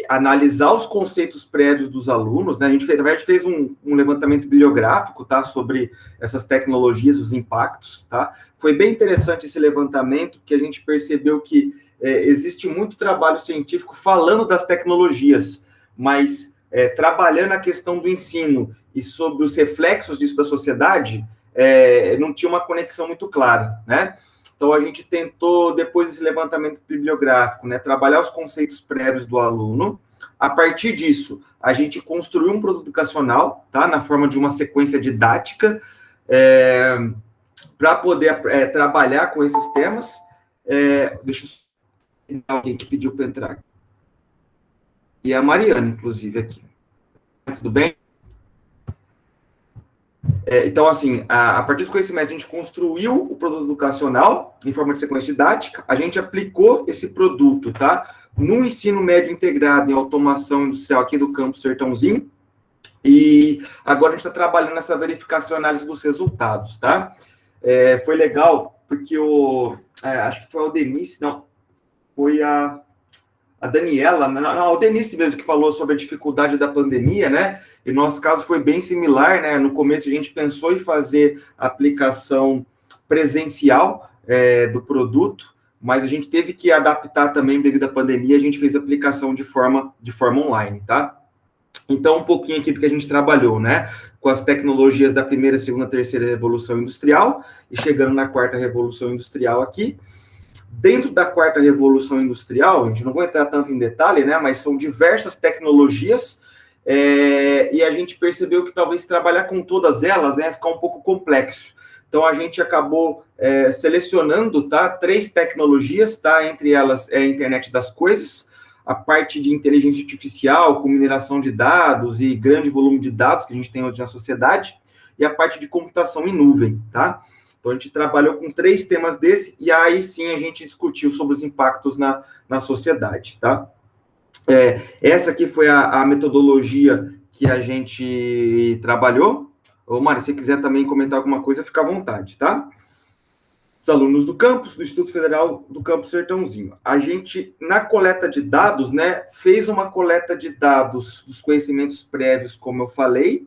analisar os conceitos prévios dos alunos, né? A gente, na verdade, fez um levantamento bibliográfico, tá, sobre essas tecnologias, os impactos, tá? Foi bem interessante esse levantamento, porque a gente percebeu que existe muito trabalho científico falando das tecnologias, mas trabalhando a questão do ensino e sobre os reflexos disso da sociedade, não tinha uma conexão muito clara, né? Então, a gente tentou, depois desse levantamento bibliográfico, né, trabalhar os conceitos prévios do aluno. A partir disso, a gente construiu um produto educacional, tá, na forma de uma sequência didática, para poder trabalhar com esses temas. Deixa eu... Alguém que pediu para entrar. E a Mariana, inclusive, aqui. Tudo bem? Então, assim, a partir dos conhecimentos, a gente construiu o produto educacional em forma de sequência didática, a gente aplicou esse produto, tá, no ensino médio integrado em automação industrial aqui do Campus Sertãozinho, e agora a gente está trabalhando nessa verificação e análise dos resultados, tá? Foi legal, porque acho que foi o Denise, não, foi a Daniela, não, o Denise mesmo que falou sobre a dificuldade da pandemia, né? E nosso caso foi bem similar, né? No começo a gente pensou em fazer a aplicação presencial do produto, mas a gente teve que adaptar também devido à pandemia, a gente fez a aplicação de forma online, tá? Então, um pouquinho aqui do que a gente trabalhou, né? Com as tecnologias da primeira, segunda, terceira revolução industrial, e chegando na quarta revolução industrial aqui. Dentro da quarta revolução industrial, a gente não vai entrar tanto em detalhe, né, mas são diversas tecnologias, e a gente percebeu que talvez trabalhar com todas elas, né, ficar um pouco complexo. Então, a gente acabou selecionando, tá, 3 tecnologias, tá, entre elas a internet das coisas, a parte de inteligência artificial, com mineração de dados e grande volume de dados que a gente tem hoje na sociedade, e a parte de computação em nuvem, tá? Então, a gente trabalhou com 3 temas desse, e aí sim a gente discutiu sobre os impactos na sociedade, tá? Essa aqui foi a metodologia que a gente trabalhou. Ô, Mari, se você quiser também comentar alguma coisa, fica à vontade, tá? Os alunos do campus, do Instituto Federal do Campus Sertãozinho. A gente, na coleta de dados, né, fez uma coleta de dados dos conhecimentos prévios, como eu falei.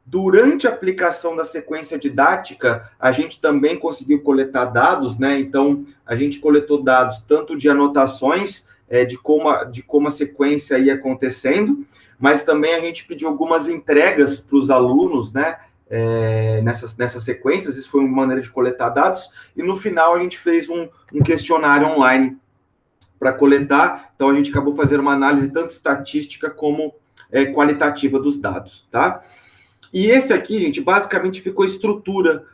Durante a aplicação da sequência didática, a gente também conseguiu coletar dados, né? Então, a gente coletou dados tanto de anotações, de como a sequência ia acontecendo, mas também a gente pediu algumas entregas para os alunos, né? Nessas sequências, isso foi uma maneira de coletar dados, e no final a gente fez um questionário online para coletar, então a gente acabou fazendo uma análise tanto estatística como qualitativa dos dados, tá? E esse aqui, gente, basicamente ficou a estrutura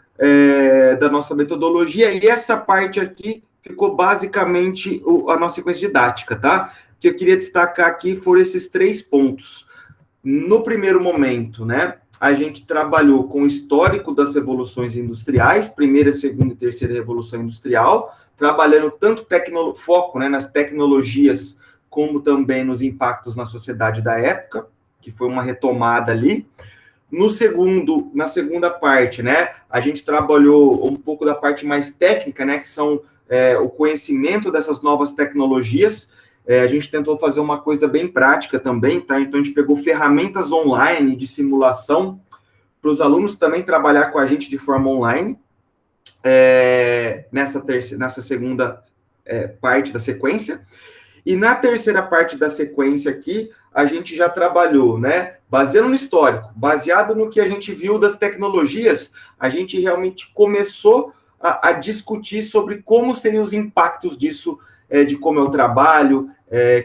da nossa metodologia, e essa parte aqui ficou basicamente a nossa sequência didática, tá? O que eu queria destacar aqui foram esses 3 pontos. No primeiro momento, né, a gente trabalhou com o histórico das revoluções industriais, primeira, segunda e terceira revolução industrial, trabalhando tanto foco, né, nas tecnologias, como também nos impactos na sociedade da época, que foi uma retomada ali. Na segunda parte, né, a gente trabalhou um pouco da parte mais técnica, né, que são o conhecimento dessas novas tecnologias. A gente tentou fazer uma coisa bem prática também, tá? Então, a gente pegou ferramentas online de simulação para os alunos também trabalhar com a gente de forma online, nessa segunda parte da sequência. E na terceira parte da sequência aqui, a gente já trabalhou, né? Baseado no histórico, baseado no que a gente viu das tecnologias, a gente realmente começou a discutir sobre como seriam os impactos disso, de como é o trabalho,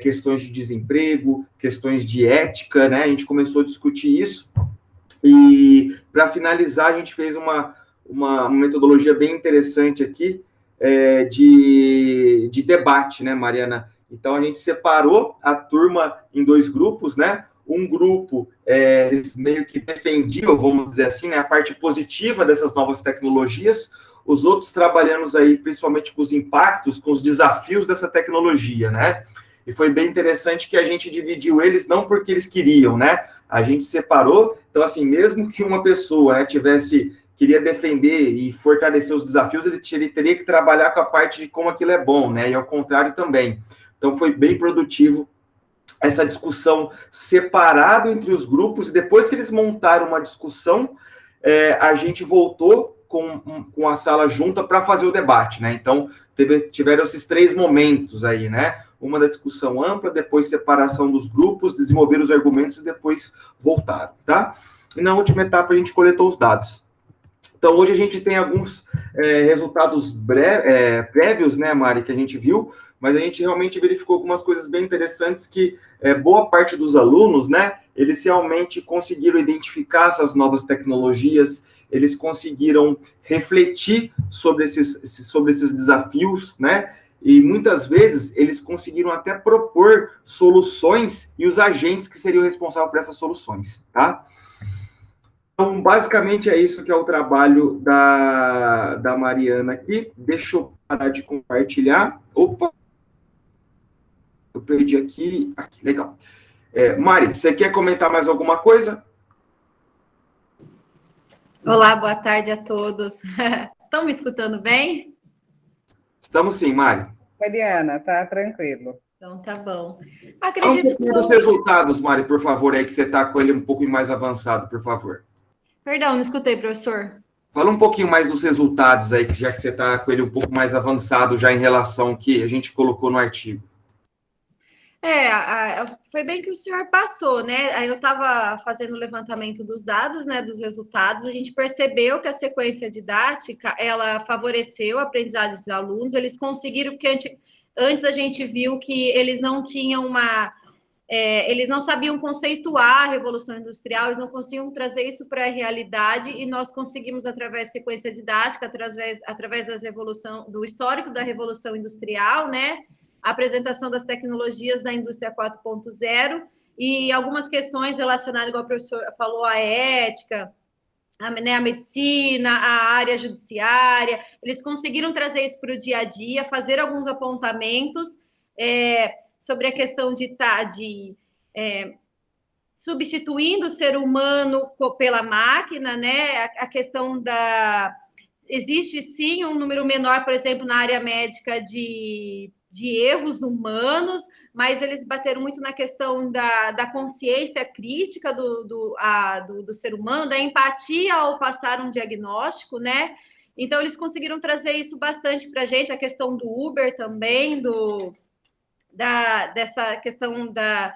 questões de desemprego, questões de ética, né? A gente começou a discutir isso. E, para finalizar, a gente fez uma metodologia bem interessante aqui, de debate, né, Mariana? Então, a gente separou a turma em 2 grupos, né? Um grupo, eles meio que defendiam, vamos dizer assim, né, a parte positiva dessas novas tecnologias, os outros trabalhando aí principalmente com os impactos, com os desafios dessa tecnologia, né? E foi bem interessante que a gente dividiu eles não porque eles queriam, né? A gente separou, então assim, mesmo que uma pessoa, né, queria defender e fortalecer os desafios, ele teria que trabalhar com a parte de como aquilo é bom, né? E ao contrário também. Então foi bem produtivo essa discussão separado entre os grupos, e depois que eles montaram uma discussão, a gente voltou com a sala junta para fazer o debate, né? Então, tiveram esses 3 momentos aí, né? Uma da discussão ampla, depois separação dos grupos, desenvolver os argumentos e depois voltaram, tá? E na última etapa a gente coletou os dados. Então, hoje a gente tem alguns resultados prévios, né, Mari, que a gente viu, mas a gente realmente verificou algumas coisas bem interessantes que boa parte dos alunos, né, eles realmente conseguiram identificar essas novas tecnologias, eles conseguiram refletir sobre esses desafios, né, e muitas vezes eles conseguiram até propor soluções e os agentes que seriam responsáveis por essas soluções, tá? Então, basicamente é isso que é o trabalho da Mariana aqui. Deixa eu parar de compartilhar. Opa! Eu perdi aqui. Aqui, legal. Mari, você quer comentar mais alguma coisa? Olá, boa tarde a todos. Estão me escutando bem? Estamos sim, Mari. Mariana, tá tranquilo. Então, tá bom. Fala um Acredito pouquinho dos resultados, Mari, por favor, aí que você está com ele um pouco mais avançado, por favor. Perdão, não escutei, professor. Fala um pouquinho mais dos resultados aí, já que você está com ele um pouco mais avançado já em relação ao que a gente colocou no artigo. Foi bem que o senhor passou, né? Aí eu estava fazendo o levantamento dos dados, né, dos resultados, a gente percebeu que a sequência didática, ela favoreceu a aprendizagem dos alunos, eles conseguiram, porque antes a gente viu que eles não tinham eles não sabiam conceituar a Revolução Industrial, eles não conseguiam trazer isso para a realidade, e nós conseguimos, através da sequência didática, através do histórico da Revolução Industrial, né, a apresentação das tecnologias da indústria 4.0 e algumas questões relacionadas, igual o professor falou, à ética, a medicina, a área judiciária. Eles conseguiram trazer isso para o dia a dia, fazer alguns apontamentos sobre a questão de substituindo o ser humano pela máquina, né? A questão existe sim um número menor, por exemplo, na área médica de erros humanos, mas eles bateram muito na questão da consciência crítica do ser humano, da empatia ao passar um diagnóstico, né? Então, eles conseguiram trazer isso bastante para a gente, a questão do Uber também, dessa questão da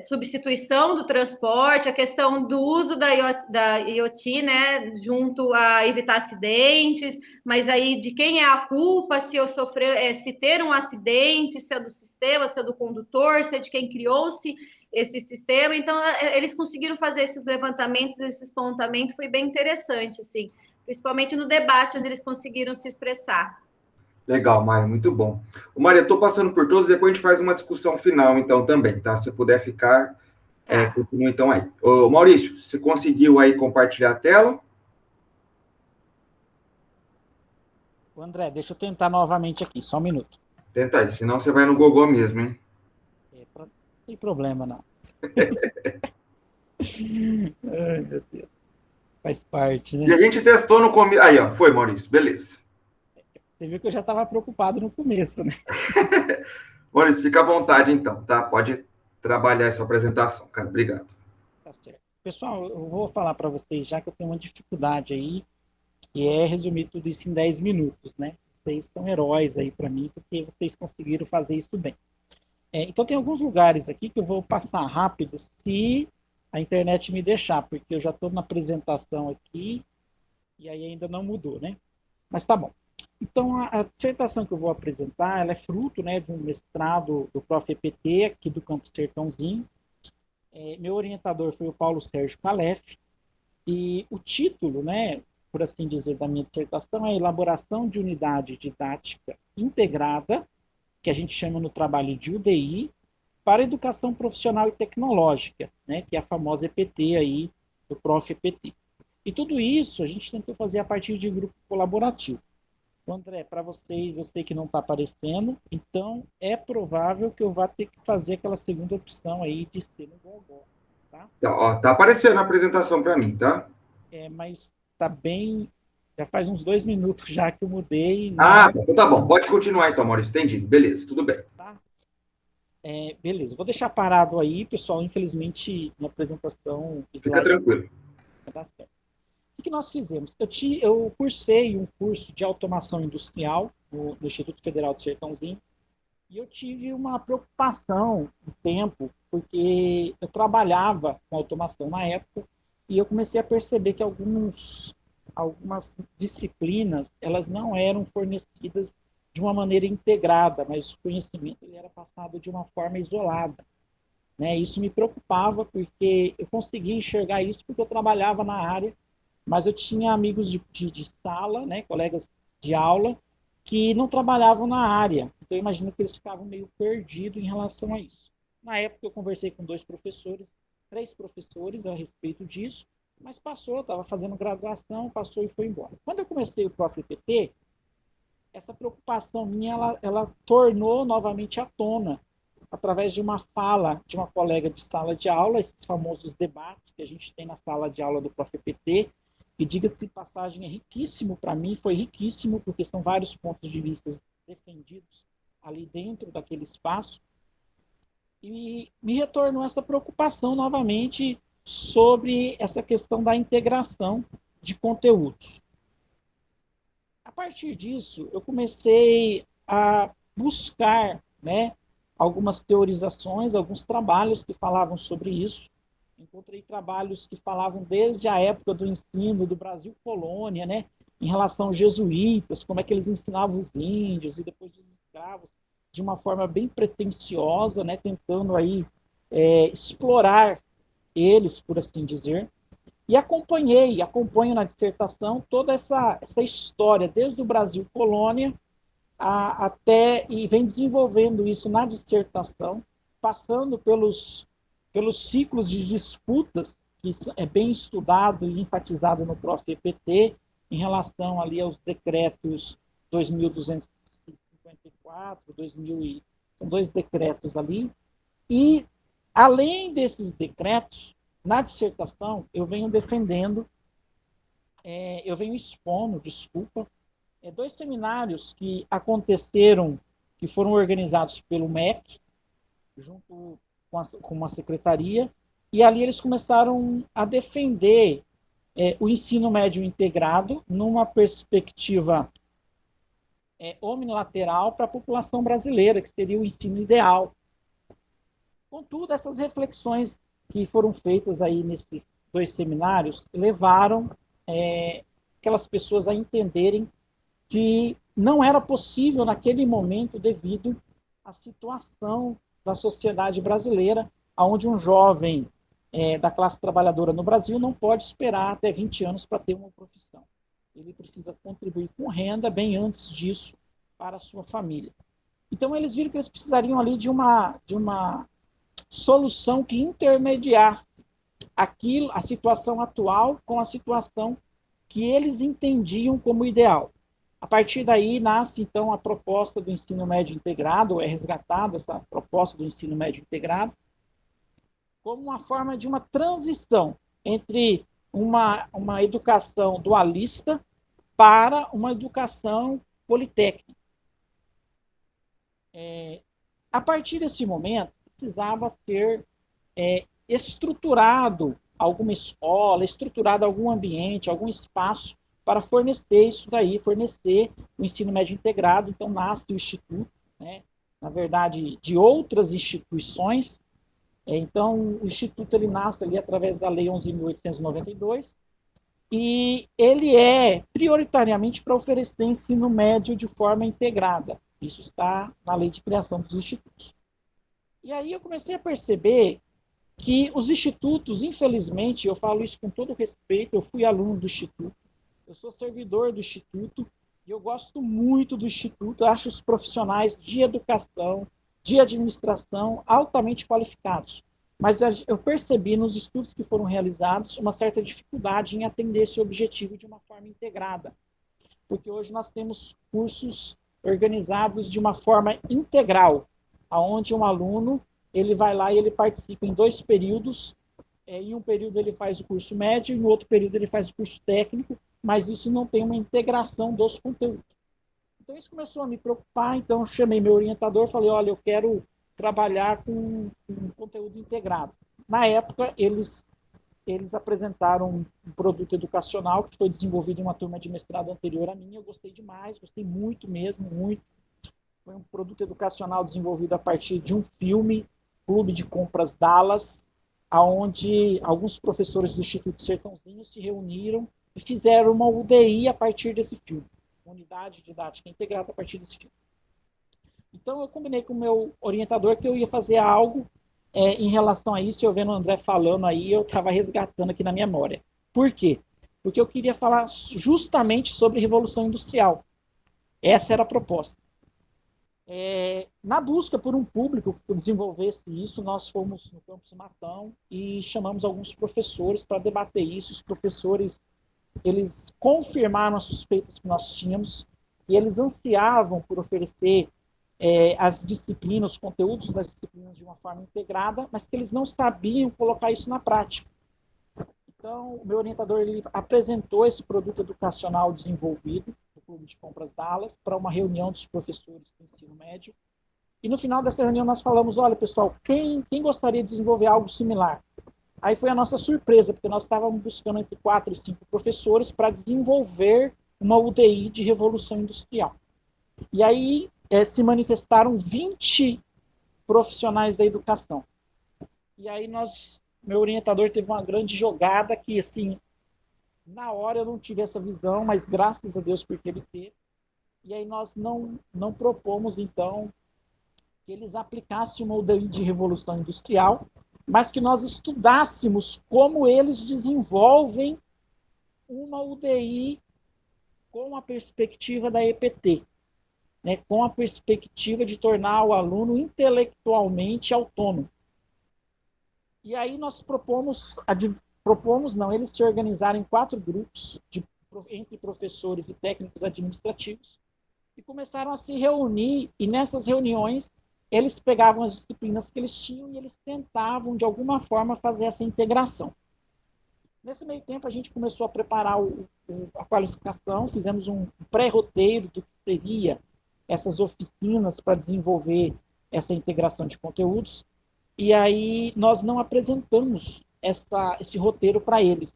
substituição do transporte, a questão do uso da IoT, né, junto a evitar acidentes, mas aí de quem é a culpa, se eu sofrer, se ter um acidente, se é do sistema, se é do condutor, se é de quem criou-se esse sistema. Então, eles conseguiram fazer esses levantamentos, esse apontamento foi bem interessante, assim, principalmente no debate, onde eles conseguiram se expressar. Legal, Mário, muito bom. Mário, eu estou passando por todos, depois a gente faz uma discussão final, então, também, tá? Se puder ficar, continua então aí. Ô, Maurício, você conseguiu aí compartilhar a tela? André, deixa eu tentar novamente aqui, só um minuto. Tenta aí, senão você vai no Gogó mesmo, hein? Não tem problema, não. Ai, meu Deus. Faz parte, né? E a gente testou no começo. Aí, ó, foi, Maurício, beleza. Você viu que eu já estava preocupado no começo, né? Maurício, fica à vontade, então, tá? Pode trabalhar a sua apresentação, cara. Obrigado. Tá certo. Pessoal, eu vou falar para vocês, já que eu tenho uma dificuldade aí, que é resumir tudo isso em 10 minutos, né? Vocês são heróis aí para mim, porque vocês conseguiram fazer isso bem. Então, tem alguns lugares aqui que eu vou passar rápido, se a internet me deixar, porque eu já estou na apresentação aqui, e aí ainda não mudou, né? Mas tá bom. Então, a dissertação que eu vou apresentar, ela é fruto, né, de um mestrado do Prof. EPT, aqui do Campo Sertãozinho. Meu orientador foi o Paulo Sérgio Calef, e o título, né, por assim dizer, da minha dissertação é Elaboração de Unidade Didática Integrada, que a gente chama no trabalho de UDI, para Educação Profissional e Tecnológica, né, que é a famosa EPT aí, do Prof. EPT. E tudo isso a gente tentou fazer a partir de grupo colaborativo. André, para vocês, eu sei que não está aparecendo, então é provável que eu vá ter que fazer aquela segunda opção aí de ser no Gogó, tá? Tá aparecendo a apresentação para mim, tá? Mas tá bem... Já faz uns 2 minutos já que eu mudei. Então tá bom. Pode continuar então, Maurício. Entendido. Beleza, tudo bem. Tá? Beleza, vou deixar parado aí, pessoal. Infelizmente, na apresentação... Fica tranquilo. Tá certo. O que nós fizemos? Eu cursei um curso de automação industrial no Instituto Federal do Sertãozinho e eu tive uma preocupação no tempo, porque eu trabalhava com automação na época e eu comecei a perceber que algumas disciplinas elas não eram fornecidas de uma maneira integrada, mas o conhecimento ele era passado de uma forma isolada. Né? Isso me preocupava porque eu conseguia enxergar isso porque eu trabalhava na área, mas eu tinha amigos de sala, né, colegas de aula, que não trabalhavam na área. Então, eu imagino que eles ficavam meio perdidos em relação a isso. Na época, eu conversei com 3 professores a respeito disso, mas passou, estava fazendo graduação, passou e foi embora. Quando eu comecei o Prof. EPT, essa preocupação minha, ela tornou novamente à tona, através de uma fala de uma colega de sala de aula, esses famosos debates que a gente tem na sala de aula do Prof. EPT, que, diga-se de passagem, é riquíssimo para mim, foi riquíssimo, porque são vários pontos de vista defendidos ali dentro daquele espaço, e me retornou essa preocupação novamente sobre essa questão da integração de conteúdos. A partir disso, eu comecei a buscar, né, algumas teorizações, alguns trabalhos que falavam sobre isso. Encontrei trabalhos que falavam desde a época do ensino do Brasil colônia, né, em relação aos jesuítas, como é que eles ensinavam os índios e depois os escravos, de uma forma bem pretensiosa, né, tentando aí explorar eles, por assim dizer. E acompanho na dissertação toda essa história, desde o Brasil colônia até, e vem desenvolvendo isso na dissertação, passando pelos ciclos de disputas, que é bem estudado e enfatizado no Prof. EPT, em relação ali aos decretos 2.254, 2000, são 2 decretos ali, e além desses decretos, na dissertação eu venho defendendo eu venho expondo, desculpa, 2 seminários que aconteceram, que foram organizados pelo MEC, junto com uma secretaria, e ali eles começaram a defender o ensino médio integrado numa perspectiva omnilateral para a população brasileira, que seria o ensino ideal. Contudo, essas reflexões que foram feitas aí nesses 2 seminários levaram aquelas pessoas a entenderem que não era possível naquele momento devido à situação da sociedade brasileira, onde um jovem da classe trabalhadora no Brasil não pode esperar até 20 anos para ter uma profissão. Ele precisa contribuir com renda bem antes disso para a sua família. Então, eles viram que eles precisariam ali de uma solução que intermediasse a situação atual com a situação que eles entendiam como ideal. A partir daí, nasce, então, a proposta do ensino médio integrado, é resgatada essa proposta do ensino médio integrado, como uma forma de uma transição entre uma educação dualista para uma educação politécnica. A partir desse momento, precisava ser estruturado alguma escola, estruturado algum ambiente, algum espaço para fornecer isso daí, fornecer o ensino médio integrado. Então, nasce o Instituto, né? Na verdade, de outras instituições. Então, o Instituto ele nasce ali através da Lei 11.892 e ele é prioritariamente para oferecer ensino médio de forma integrada. Isso está na Lei de Criação dos Institutos. E aí eu comecei a perceber que os institutos, infelizmente, eu falo isso com todo respeito, eu fui aluno do Instituto, eu sou servidor do Instituto, e eu gosto muito do Instituto, acho os profissionais de educação, de administração, altamente qualificados. Mas eu percebi nos estudos que foram realizados uma certa dificuldade em atender esse objetivo de uma forma integrada. Porque hoje nós temos cursos organizados de uma forma integral, onde um aluno ele vai lá e ele participa em 2 períodos, em um período ele faz o curso médio, em outro período ele faz o curso técnico, mas isso não tem uma integração dos conteúdos. Então isso começou a me preocupar, então eu chamei meu orientador e falei, olha, eu quero trabalhar com conteúdo integrado. Na época, eles apresentaram um produto educacional que foi desenvolvido em uma turma de mestrado anterior à minha, eu gostei demais, gostei muito mesmo, muito. Foi um produto educacional desenvolvido a partir de um filme, Clube de Compras Dallas, onde alguns professores do Instituto Sertãozinho se reuniram e fizeram uma UDI a partir desse filme. Unidade didática integrada a partir desse filme. Então, eu combinei com o meu orientador que eu ia fazer algo em relação a isso, eu vendo o André falando aí, eu estava resgatando aqui na minha memória. Por quê? Porque eu queria falar justamente sobre Revolução Industrial. Essa era a proposta. Na busca por um público que desenvolvesse isso, nós fomos no Campus Matão e chamamos alguns professores para debater isso. Os professores, eles confirmaram as suspeitas que nós tínhamos e eles ansiavam por oferecer as disciplinas, os conteúdos das disciplinas de uma forma integrada, mas que eles não sabiam colocar isso na prática. Então, o meu orientador ele apresentou esse produto educacional desenvolvido do Clube de Compras Dallas para uma reunião dos professores do ensino médio. E no final dessa reunião nós falamos, olha pessoal, quem gostaria de desenvolver algo similar? Aí foi a nossa surpresa, porque nós estávamos buscando entre 4 e 5 professores para desenvolver uma UDI de Revolução Industrial. E aí se manifestaram 20 profissionais da educação. E aí meu orientador teve uma grande jogada que, assim, na hora eu não tive essa visão, mas graças a Deus porque ele teve. E aí nós não propomos, então, que eles aplicassem uma UDI de Revolução Industrial, mas que nós estudássemos como eles desenvolvem uma UDI com a perspectiva da EPT, né, com a perspectiva de tornar o aluno intelectualmente autônomo. E aí nós eles se organizaram em 4 grupos, entre professores e técnicos administrativos, e começaram a se reunir, e nessas reuniões eles pegavam as disciplinas que eles tinham e eles tentavam, de alguma forma, fazer essa integração. Nesse meio tempo, a gente começou a preparar a qualificação, fizemos um pré-roteiro do que seria essas oficinas para desenvolver essa integração de conteúdos, e aí nós não apresentamos esse roteiro para eles,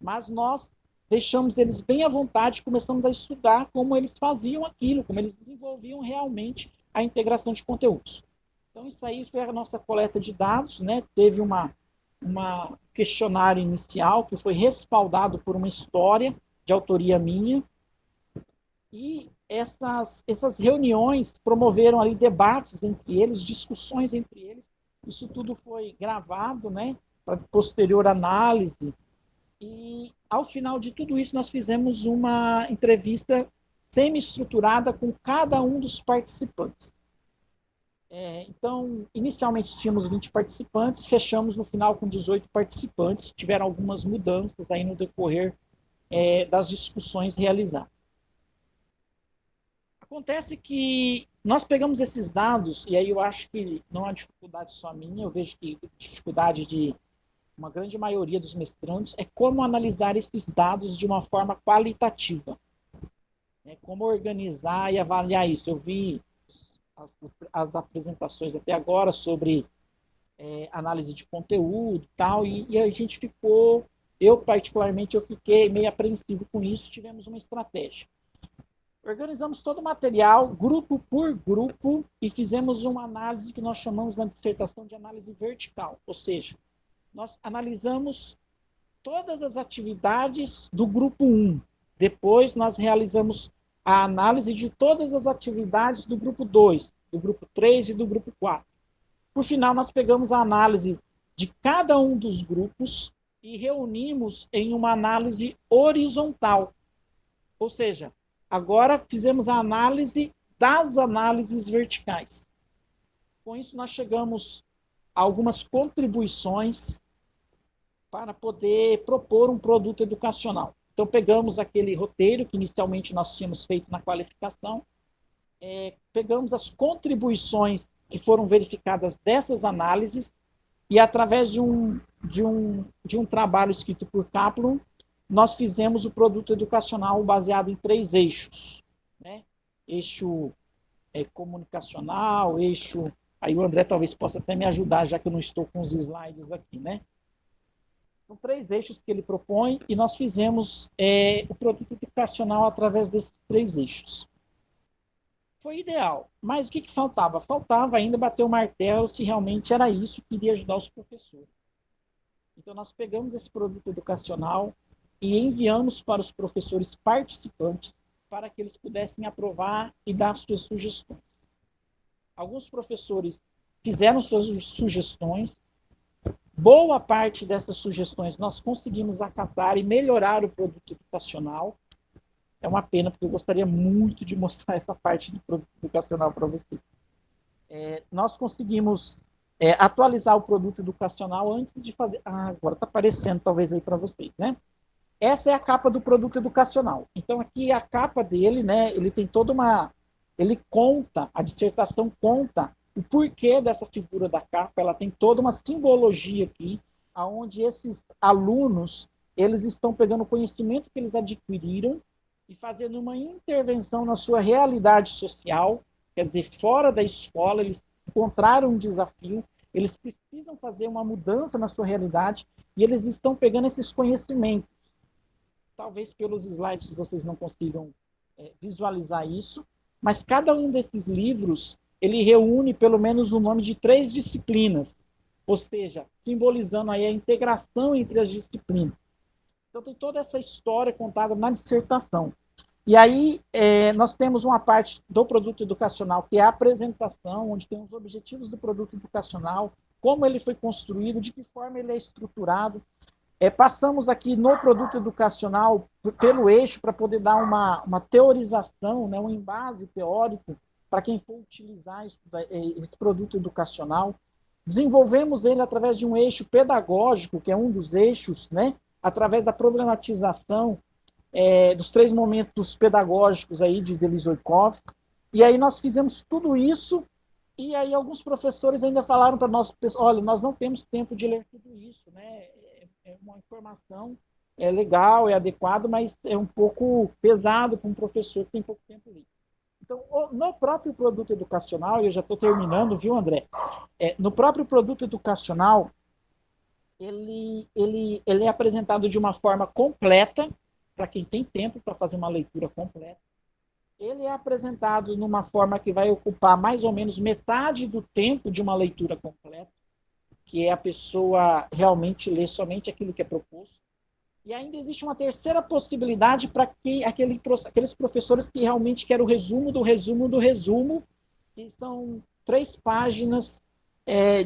mas nós deixamos eles bem à vontade, começamos a estudar como eles faziam aquilo, como eles desenvolviam realmente a integração de conteúdos. Então, isso aí foi a nossa coleta de dados, né? Teve uma questionário inicial que foi respaldado por uma história de autoria minha, e essas reuniões promoveram ali debates entre eles, discussões entre eles. Isso tudo foi gravado, né, para posterior análise. E, ao final de tudo isso, nós fizemos uma entrevista semi-estruturada com cada um dos participantes. Então, inicialmente tínhamos 20 participantes, fechamos no final com 18 participantes, tiveram algumas mudanças aí no decorrer das discussões realizadas. Acontece que nós pegamos esses dados, e aí eu acho que não há dificuldade só minha, eu vejo que dificuldade de uma grande maioria dos mestrandos é como analisar esses dados de uma forma qualitativa. Como organizar e avaliar isso. Eu vi as apresentações até agora sobre análise de conteúdo e tal, e a gente ficou, eu particularmente, eu fiquei meio apreensivo com isso, tivemos uma estratégia. Organizamos todo o material, grupo por grupo, e fizemos uma análise que nós chamamos na dissertação de análise vertical, ou seja, nós analisamos todas as atividades do grupo 1, depois nós realizamos a análise de todas as atividades do grupo 2, do grupo 3 e do grupo 4. Por final, nós pegamos a análise de cada um dos grupos e reunimos em uma análise horizontal. Ou seja, agora fizemos a análise das análises verticais. Com isso, nós chegamos a algumas contribuições para poder propor um produto educacional. Então, pegamos aquele roteiro que inicialmente nós tínhamos feito na qualificação, pegamos as contribuições que foram verificadas dessas análises e, através de um trabalho escrito por Kaplan, nós fizemos o produto educacional baseado em 3 eixos. Né? Eixo comunicacional, eixo... Aí o André talvez possa até me ajudar, já que eu não estou com os slides aqui, né? São 3 eixos que ele propõe e nós fizemos o produto educacional através desses 3 eixos. Foi ideal, mas o que faltava? Faltava ainda bater o martelo se realmente era isso que iria ajudar os professores. Então, nós pegamos esse produto educacional e enviamos para os professores participantes para que eles pudessem aprovar e dar suas sugestões. Alguns professores fizeram suas sugestões. Boa parte dessas sugestões nós conseguimos acatar e melhorar o produto educacional. É uma pena, porque eu gostaria muito de mostrar essa parte do produto educacional para vocês. Nós conseguimos atualizar o produto educacional antes de fazer... agora está aparecendo talvez aí para vocês, né? Essa é a capa do produto educacional. Então, aqui a capa dele, né? Ele tem toda uma... Ele conta, a dissertação conta o porquê dessa figura da capa. Ela tem toda uma simbologia aqui, onde esses alunos, eles estão pegando o conhecimento que eles adquiriram e fazendo uma intervenção na sua realidade social, quer dizer, fora da escola, eles encontraram um desafio, eles precisam fazer uma mudança na sua realidade e eles estão pegando esses conhecimentos. Talvez pelos slides vocês não consigam visualizar isso, mas cada um desses livros, ele reúne pelo menos o nome de 3 disciplinas, ou seja, simbolizando aí a integração entre as disciplinas. Então, tem toda essa história contada na dissertação. E aí, nós temos uma parte do produto educacional, que é a apresentação, onde tem os objetivos do produto educacional, como ele foi construído, de que forma ele é estruturado. Passamos aqui no produto educacional pelo eixo para poder dar uma teorização, né, um embase teórico para quem for utilizar esse produto educacional. Desenvolvemos ele através de um eixo pedagógico, que é um dos eixos, né, através da problematização dos 3 momentos pedagógicos aí de Delisoikov. E aí nós fizemos tudo isso, e aí alguns professores ainda falaram para nós, olha, nós não temos tempo de ler tudo isso, né? uma informação legal, é adequado, mas é um pouco pesado para um professor que tem pouco tempo livre. Então, no próprio produto educacional, e eu já estou terminando, viu, André? No próprio produto educacional, ele é apresentado de uma forma completa, para quem tem tempo para fazer uma leitura completa. Ele é apresentado numa forma que vai ocupar mais ou menos metade do tempo de uma leitura completa, que é a pessoa realmente ler somente aquilo que é proposto. E ainda existe uma terceira possibilidade para que aqueles professores que realmente querem o resumo do resumo do resumo, que são 3 páginas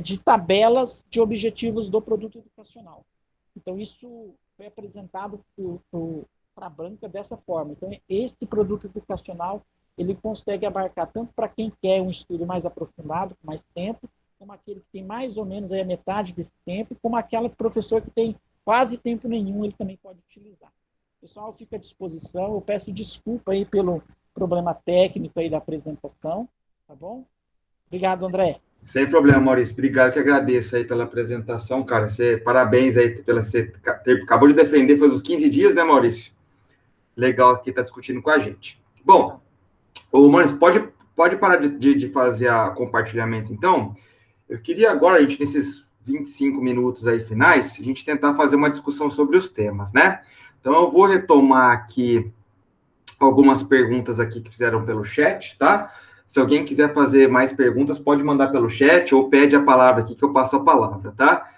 de tabelas de objetivos do produto educacional. Então, isso foi apresentado para a banca dessa forma. Então, esse produto educacional, ele consegue abarcar tanto para quem quer um estudo mais aprofundado, com mais tempo, como aquele que tem mais ou menos aí a metade desse tempo, como aquele professor que tem quase tempo nenhum, ele também pode utilizar. Pessoal, fica à disposição. Eu peço desculpa aí pelo problema técnico aí da apresentação, tá bom? Obrigado, André. Sem problema, Maurício. Obrigado, que agradeço aí pela apresentação, cara. Parabéns aí você acabou de defender faz uns 15 dias, né, Maurício? Legal que está discutindo com a gente. Bom, o Maurício, pode parar de fazer o compartilhamento, então? Eu queria agora, gente, nesses 25 minutos aí finais, a gente tentar fazer uma discussão sobre os temas, né? Então, eu vou retomar aqui algumas perguntas aqui que fizeram pelo chat, tá? Se alguém quiser fazer mais perguntas, pode mandar pelo chat ou pede a palavra aqui que eu passo a palavra, tá?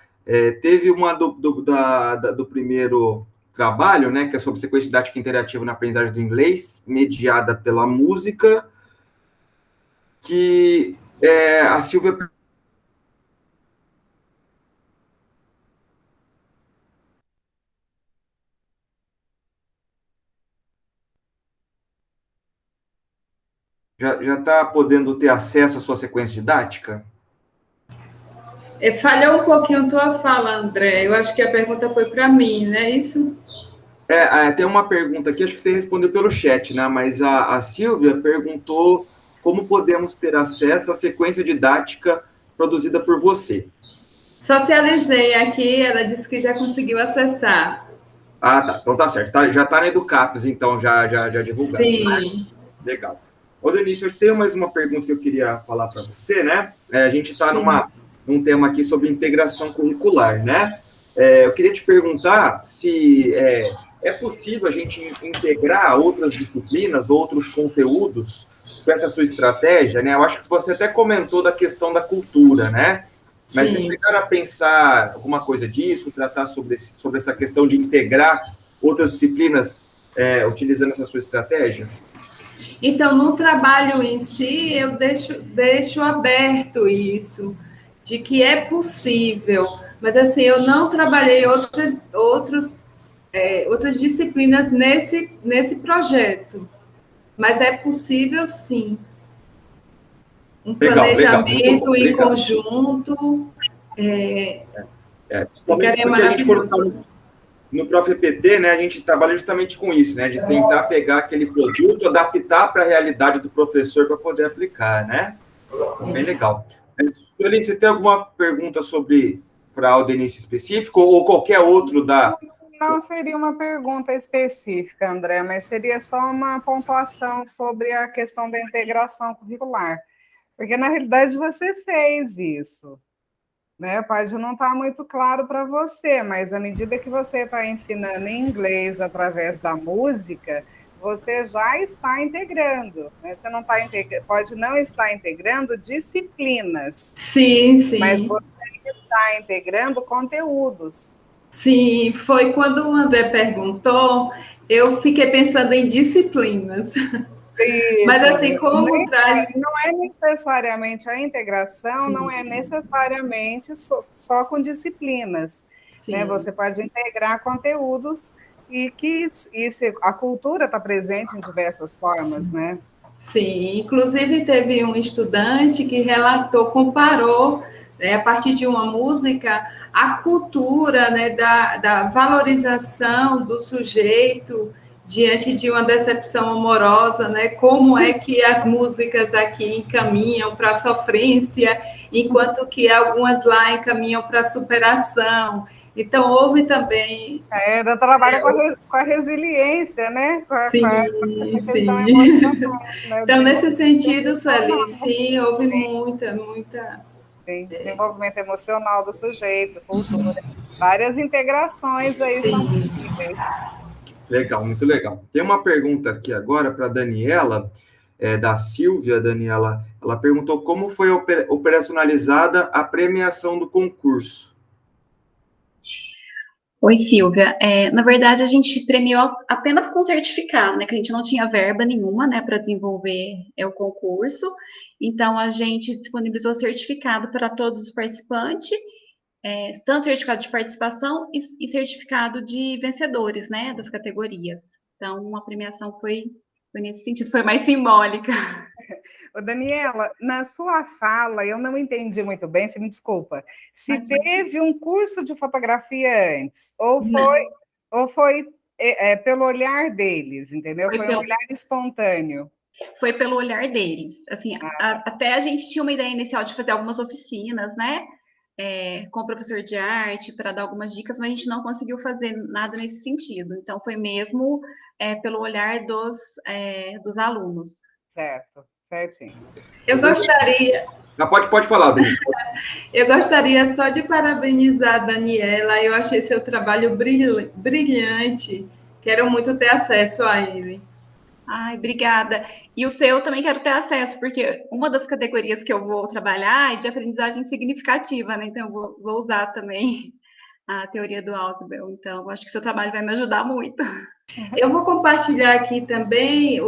Teve uma do primeiro trabalho, né, que é sobre sequência didática interativa na aprendizagem do inglês, mediada pela música, que a Silvia... Já está podendo ter acesso à sua sequência didática? Falhou um pouquinho tua fala, André. Eu acho que a pergunta foi para mim, não é isso? Tem uma pergunta aqui, acho que você respondeu pelo chat, né? Mas a Silvia perguntou como podemos ter acesso à sequência didática produzida por você. Socializei aqui, ela disse que já conseguiu acessar. Ah, tá. Então tá certo. Já está na Educapes, então, já divulgado. Sim. Né? Legal. Ô, Denise, eu tenho mais uma pergunta que eu queria falar para você, né? A gente está num tema aqui sobre integração curricular, né? Eu queria te perguntar se é possível a gente integrar outras disciplinas, outros conteúdos com essa sua estratégia, né? Eu acho que você até comentou da questão da cultura, né? Mas vocês chegaram a pensar alguma coisa disso, tratar sobre essa questão de integrar outras disciplinas utilizando essa sua estratégia? Então, no trabalho em si, eu deixo aberto isso, de que é possível, mas assim, eu não trabalhei outras disciplinas nesse projeto, mas é possível sim. Um planejamento em conjunto. Porque a gente, quando está no Prof. EPT, né, a gente trabalha justamente com isso, né, de tentar pegar aquele produto, adaptar para a realidade do professor para poder aplicar, né? Bem legal. Sueli, você tem alguma pergunta para a Aldenice específico ou qualquer outro da... Não seria uma pergunta específica, André, mas seria só uma pontuação sobre a questão da integração curricular. Porque, na realidade, você fez isso, né? Pode não estar muito claro para você, mas à medida que você está ensinando inglês através da música, você já está integrando, né? Você não está pode não estar integrando disciplinas. Sim, sim. Mas você está integrando conteúdos. Sim, foi quando o André perguntou, eu fiquei pensando em disciplinas. Isso, mas assim, como traz... Não é necessariamente a integração, sim, não é necessariamente só com disciplinas. Né? Você pode integrar conteúdos e que a cultura está presente em diversas formas, sim, né? Sim, inclusive teve um estudante que comparou, né, a partir de uma música, a cultura, né, da valorização do sujeito diante de uma decepção amorosa, né? Como é que as músicas aqui encaminham para a sofrência, enquanto que algumas lá encaminham para a superação. Então, houve também... Eu trabalho com a resiliência, né? Sim, questão sim. emocional, né? Então, nesse sentido, Sueli, sim, houve muita... Sim, desenvolvimento emocional do sujeito, cultura, várias integrações aí são possíveis. Legal, muito legal. Tem uma pergunta aqui agora para a Daniela, da Silvia. Daniela, ela perguntou como foi operacionalizada a premiação do concurso. Oi, Silvia. Na verdade, a gente premiou apenas com certificado, né? Que a gente não tinha verba nenhuma, né, para desenvolver o concurso. Então, a gente disponibilizou certificado para todos os participantes, tanto certificado de participação e certificado de vencedores, né, das categorias. Então, a premiação foi nesse sentido, foi mais simbólica. Ô, Daniela, na sua fala, eu não entendi muito bem, você me desculpa. Se teve um curso de fotografia antes, ou foi pelo olhar deles, entendeu? Foi um olhar espontâneo. Foi pelo olhar deles. Assim, até a gente tinha uma ideia inicial de fazer algumas oficinas, né? Com o professor de arte para dar algumas dicas, mas a gente não conseguiu fazer nada nesse sentido. Então, foi mesmo pelo olhar dos alunos. Certo, certinho. Eu gostaria... Pode falar, Denise. Eu gostaria só de parabenizar a Daniela. Eu achei seu trabalho brilhante. Quero muito ter acesso a ele. Ai, obrigada. E o seu eu também quero ter acesso, porque uma das categorias que eu vou trabalhar é de aprendizagem significativa, né? Então, eu vou usar também a teoria do Ausubel. Então, eu acho que seu trabalho vai me ajudar muito. Eu vou compartilhar aqui também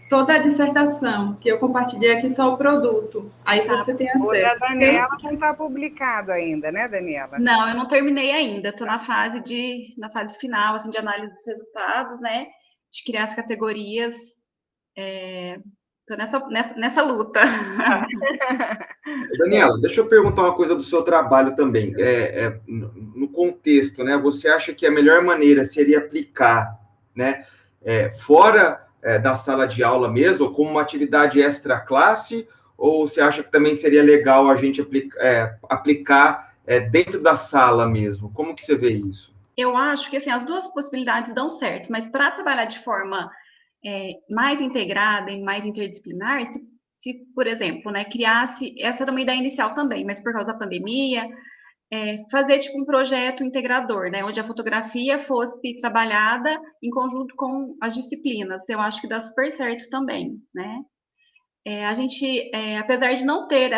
toda a dissertação, que eu compartilhei aqui só o produto. Aí você tem acesso. A Daniela não está publicado ainda, né, Daniela? Não, eu não terminei ainda. Estou na fase final, assim, de análise dos resultados, né? De criar as categorias. Estou nessa luta. Daniela, deixa eu perguntar uma coisa do seu trabalho também. No contexto, né? Você acha que a melhor maneira seria aplicar, né? Fora da sala de aula mesmo, ou como uma atividade extra-classe, ou você acha que também seria legal a gente aplicar dentro da sala mesmo? Como que você vê isso? Eu acho que assim, as duas possibilidades dão certo, mas para trabalhar de forma mais integrada e mais interdisciplinar, se, por exemplo, né, criasse, essa era uma ideia inicial também, mas por causa da pandemia, fazer tipo um projeto integrador, né, onde a fotografia fosse trabalhada em conjunto com as disciplinas. Eu acho que dá super certo também, né? A gente, apesar de não ter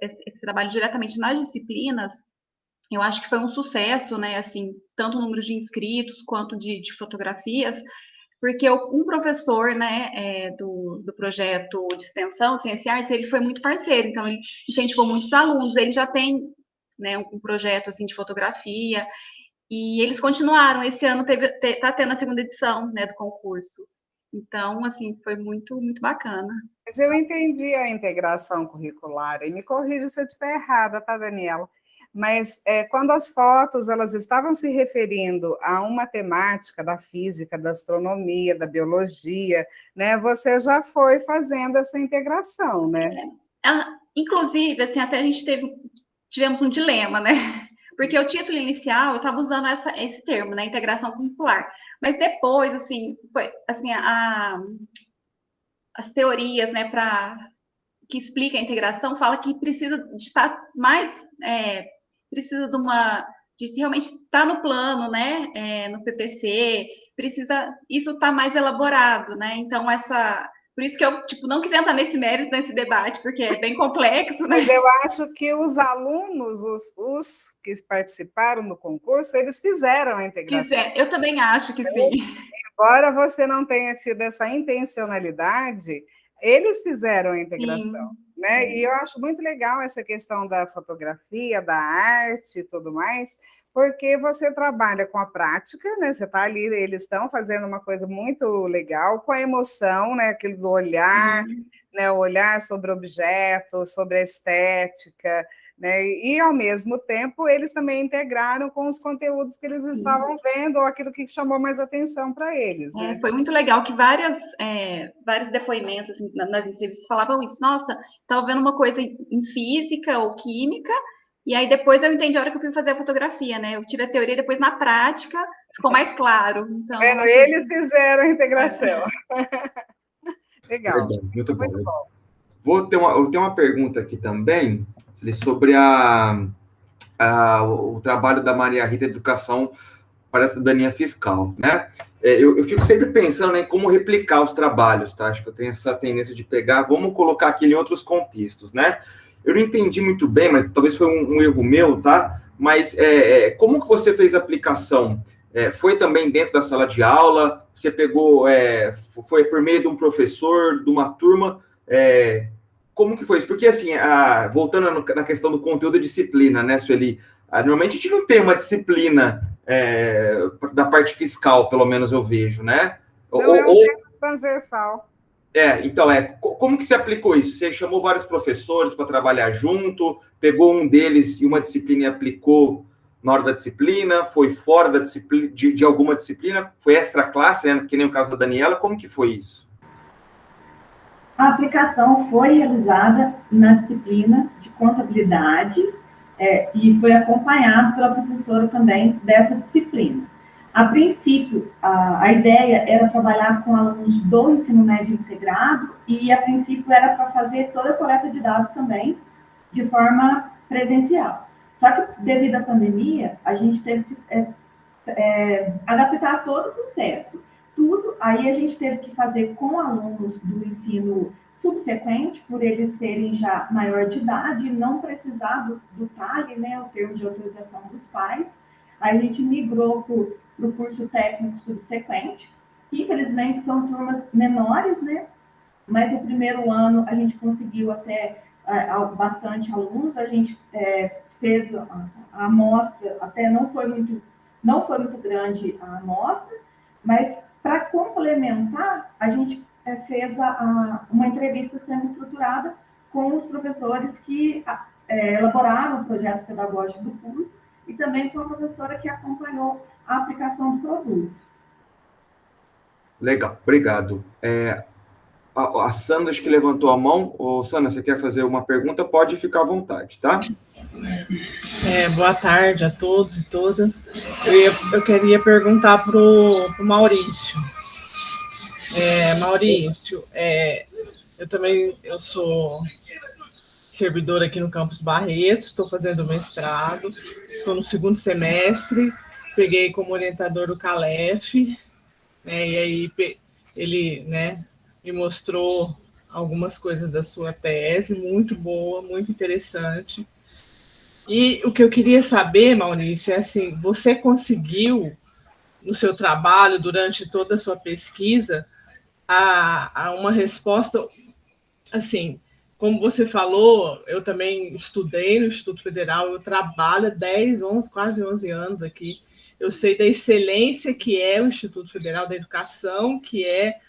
esse trabalho diretamente nas disciplinas, eu acho que foi um sucesso, né, assim, tanto o número de inscritos quanto de fotografias, porque um professor, né, do projeto de extensão Ciência e Artes, ele foi muito parceiro, então ele incentivou muitos alunos, ele já tem, né, um projeto, assim, de fotografia, e eles continuaram, esse ano tá tendo a segunda edição, né, do concurso. Então, assim, foi muito, muito bacana. Mas eu entendi a integração curricular, e me corrija se eu estiver errada, tá, Daniela? Mas quando as fotos elas estavam se referindo a uma temática da física, da astronomia, da biologia, né, você já foi fazendo essa integração, né? Inclusive, assim, até a gente tivemos um dilema, né? Porque o título inicial, eu estava usando esse termo, né, integração curricular. Mas depois, assim, foi, assim, as teorias, né, que explica a integração, fala que precisa de estar mais... precisa de realmente estar no plano, né, no PPC, isso está mais elaborado, né, então por isso que eu, tipo, não quis entrar nesse mérito, nesse debate, porque é bem complexo, né. Mas eu acho que os alunos, os que participaram do concurso, eles fizeram a integração. Eu também acho que sim. Embora você não tenha tido essa intencionalidade, eles fizeram a integração. Sim. Né? E eu acho muito legal essa questão da fotografia, da arte e tudo mais, porque você trabalha com a prática, né? Você está ali, eles estão fazendo uma coisa muito legal, com a emoção, né? Aquilo do olhar, né? O olhar sobre o objeto, sobre a estética, né? E, ao mesmo tempo, eles também integraram com os conteúdos que eles estavam vendo, ou aquilo que chamou mais atenção para eles. Né? Foi muito legal que vários depoimentos assim, nas entrevistas falavam isso. Nossa, estava vendo uma coisa em física ou química, E aí depois eu entendi a hora que eu fui fazer a fotografia, né? Eu tive a teoria, depois na prática ficou mais claro. Então, Vendo, eles fizeram a integração. Legal. Verdade, muito bom. Muito bom. Eu tenho uma pergunta aqui também sobre o trabalho da Maria Rita Educação para a Cidadania Fiscal, né? Eu fico sempre pensando em como replicar os trabalhos, tá? Acho que eu tenho essa tendência de pegar, vamos colocar aqui em outros contextos, né? Eu não entendi muito bem, mas talvez foi um erro meu, tá? Mas como que você fez a aplicação? Foi também dentro da sala de aula? Você pegou, foi por meio de um professor, de uma turma? Como que foi isso? Porque, assim, voltando na questão do conteúdo e disciplina, né, Sueli? Normalmente a gente não tem uma disciplina da parte fiscal, pelo menos eu vejo, né? Não é um tema transversal. Então, como que você aplicou isso? Você chamou vários professores para trabalhar junto, pegou um deles e uma disciplina e aplicou na hora da disciplina, foi fora da disciplina, de alguma disciplina, foi extra classe, né, que nem o caso da Daniela, como que foi isso? A aplicação foi realizada na disciplina de contabilidade e foi acompanhado pela professora também dessa disciplina. A princípio, a ideia era trabalhar com alunos do ensino médio integrado e, a princípio, era para fazer toda a coleta de dados também de forma presencial. Só que, devido à pandemia, a gente teve que adaptar todo o processo. Tudo, aí a gente teve que fazer com alunos do ensino subsequente, por eles serem já maior de idade, não precisar do TAG, né, o termo de autorização dos pais. Aí a gente migrou para o curso técnico subsequente, que infelizmente são turmas menores, né, mas no primeiro ano a gente conseguiu até bastante alunos, a gente fez a amostra, até não foi muito grande a amostra, mas para complementar, a gente fez uma entrevista semi-estruturada com os professores que elaboraram o projeto pedagógico do curso e também com a professora que acompanhou a aplicação do produto. Legal, obrigado. A Sandra, acho que levantou a mão. Sandra, você quer fazer uma pergunta? Pode ficar à vontade, tá? Boa tarde a todos e todas. Eu queria perguntar para o Maurício. Maurício, eu sou servidora aqui no Campus Barretos, estou fazendo mestrado, estou no 2º semestre, peguei como orientador o Calef, né, e aí ele, né, me mostrou algumas coisas da sua tese, muito boa, muito interessante. E o que eu queria saber, Maurício, é assim, você conseguiu, no seu trabalho, durante toda a sua pesquisa, a uma resposta, assim, como você falou, eu também estudei no Instituto Federal, eu trabalho há 10, 11, quase 11 anos aqui, eu sei da excelência que é o Instituto Federal da Educação, que é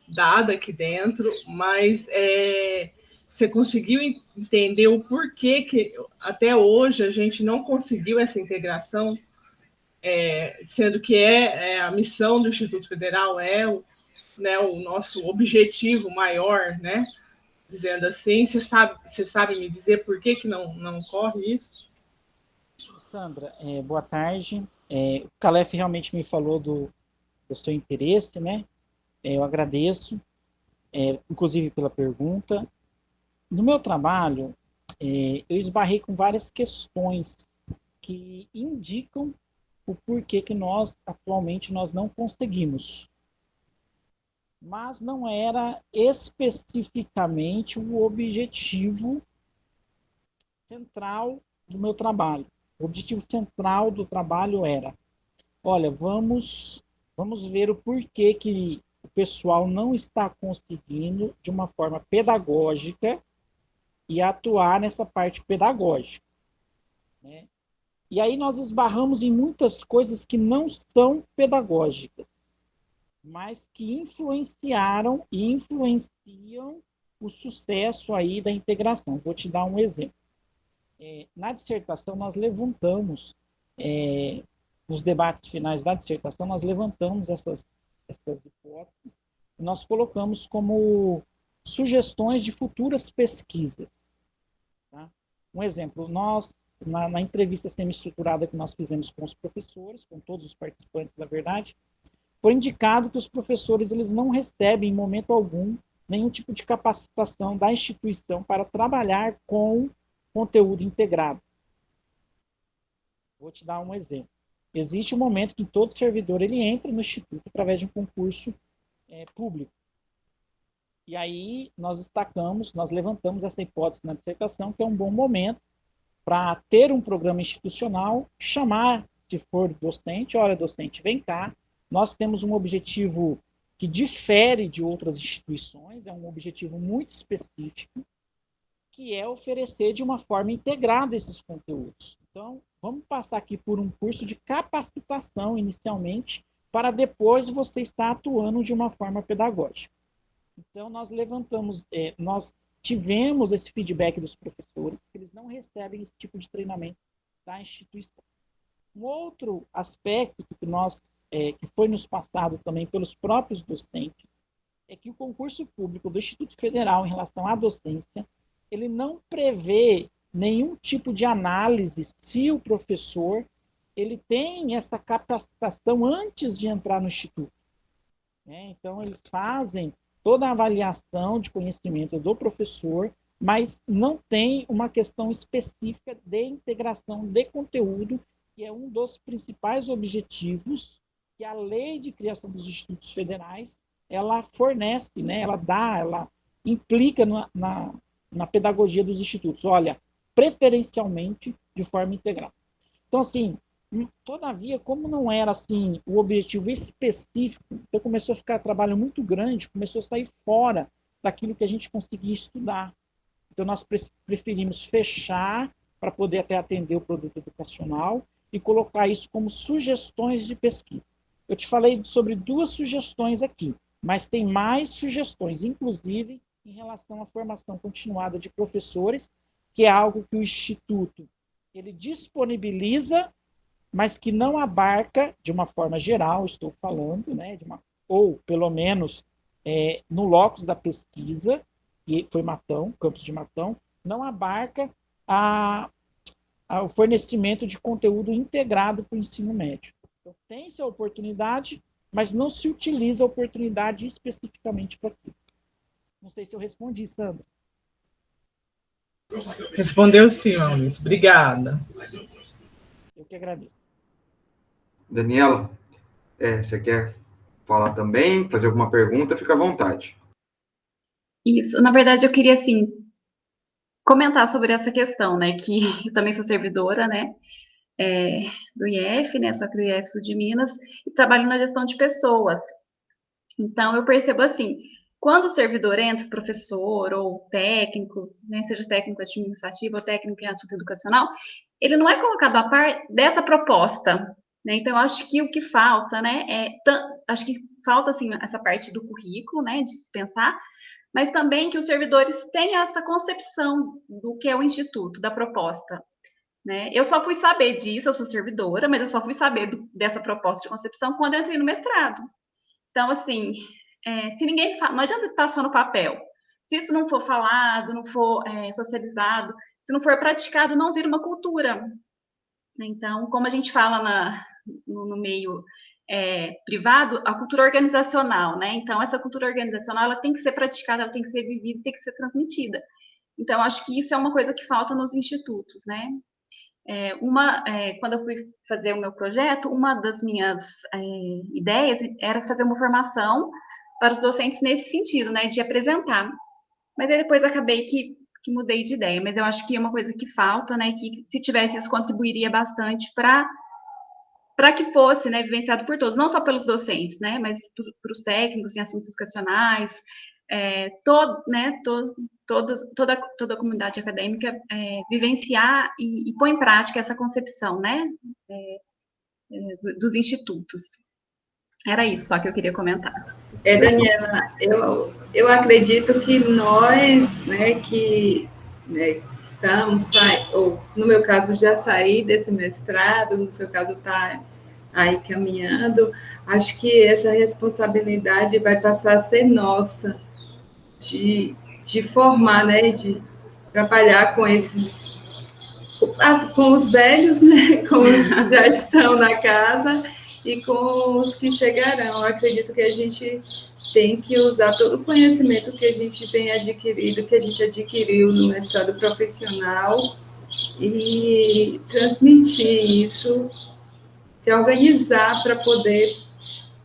dada aqui dentro, mas você conseguiu entender o porquê que até hoje a gente não conseguiu essa integração, sendo que a missão do Instituto Federal né, o nosso objetivo maior, né? Dizendo assim, você sabe me dizer por que não ocorre isso? Sandra, boa tarde. O Calef realmente me falou do seu interesse, né? Eu agradeço, inclusive pela pergunta. No meu trabalho, eu esbarrei com várias questões que indicam o porquê que atualmente nós não conseguimos. Mas não era especificamente o objetivo central do meu trabalho. O objetivo central do trabalho era, olha, vamos ver o porquê que o pessoal não está conseguindo, de uma forma pedagógica, e atuar nessa parte pedagógica, né? E aí nós esbarramos em muitas coisas que não são pedagógicas, mas que influenciaram e influenciam o sucesso aí da integração. Vou te dar um exemplo. Na dissertação, nós levantamos, nos debates finais da dissertação, nós levantamos essas hipóteses e nós colocamos como sugestões de futuras pesquisas. Tá? Um exemplo, nós na entrevista semi-estruturada que nós fizemos com os professores, com todos os participantes, na verdade, foi indicado que os professores eles não recebem, em momento algum, nenhum tipo de capacitação da instituição para trabalhar com conteúdo integrado. Vou te dar um exemplo. Existe um momento que todo servidor ele entra no Instituto através de um concurso público. E aí nós levantamos essa hipótese na dissertação, que é um bom momento para ter um programa institucional, chamar, se for docente, olha, docente, vem cá, nós temos um objetivo que difere de outras instituições, é um objetivo muito específico, que é oferecer de uma forma integrada esses conteúdos. Então, vamos passar aqui por um curso de capacitação inicialmente, para depois você estar atuando de uma forma pedagógica. Então, nós tivemos esse feedback dos professores, que eles não recebem esse tipo de treinamento da instituição. Um outro aspecto que foi nos passado também pelos próprios docentes, é que o concurso público do Instituto Federal em relação à docência, ele não prevê nenhum tipo de análise se o professor ele tem essa capacitação antes de entrar no Instituto. Então, eles fazem toda a avaliação de conhecimento do professor, mas não tem uma questão específica de integração de conteúdo, que é um dos principais objetivos que a lei de criação dos institutos federais, ela fornece, ela implica na pedagogia dos institutos. Olha, preferencialmente de forma integral. Então, assim, todavia, como não era assim o objetivo específico, então começou a ficar trabalho muito grande, começou a sair fora daquilo que a gente conseguia estudar. Então, nós preferimos fechar para poder até atender o produto educacional e colocar isso como sugestões de pesquisa. Eu te falei sobre 2 sugestões aqui, mas tem mais sugestões, inclusive em relação à formação continuada de professores, que é algo que o Instituto ele disponibiliza, mas que não abarca de uma forma geral, estou falando, ou pelo menos no locus da pesquisa, que foi Matão, campus de Matão, não abarca o fornecimento de conteúdo integrado para o ensino médio. Então, tem-se a oportunidade, mas não se utiliza a oportunidade especificamente para aquilo. Não sei se eu respondi, Sandra. Respondeu sim, Maurício. Obrigada. Eu que agradeço. Daniela, você quer falar também, fazer alguma pergunta? Fica à vontade. Isso. Na verdade, eu queria, assim, comentar sobre essa questão, que eu também sou servidora, do IF, só que do IF Sul de Minas, e trabalho na gestão de pessoas. Então, eu percebo assim, quando o servidor entra, professor ou técnico, seja técnico administrativo ou técnico em assunto educacional, ele não é colocado a par dessa proposta. Então, eu acho que o que falta, acho que falta, assim, essa parte do currículo, de se pensar, mas também que os servidores tenham essa concepção do que é o Instituto, da proposta. Eu só fui saber disso, eu sou servidora, mas eu só fui saber dessa proposta de concepção quando eu entrei no mestrado. Então, assim, se ninguém fala, não adianta estar só no papel. Se isso não for falado, não for socializado, se não for praticado, não vira uma cultura. Então, como a gente fala no meio privado, a cultura organizacional, Então, essa cultura organizacional, ela tem que ser praticada, ela tem que ser vivida, tem que ser transmitida. Então, acho que isso é uma coisa que falta nos institutos, Quando eu fui fazer o meu projeto, uma das minhas ideias era fazer uma formação para os docentes nesse sentido, de apresentar. Mas aí depois acabei que mudei de ideia, mas eu acho que é uma coisa que falta, que se tivesse isso contribuiria bastante para que fosse, vivenciado por todos, não só pelos docentes, mas para os técnicos em assuntos educacionais, toda a comunidade acadêmica vivenciar e pôr em prática essa concepção, dos institutos. Era isso só que eu queria comentar. Daniela, eu acredito que nós, que estamos, ou no meu caso já saí desse mestrado, no seu caso está aí caminhando, acho que essa responsabilidade vai passar a ser nossa, de formar, de trabalhar com esses com os velhos, né, com os que já estão na casa e com os que chegarão. Eu acredito que a gente tem que usar todo o conhecimento que a gente tem adquirido, que a gente adquiriu no mestrado profissional e transmitir isso, se organizar para poder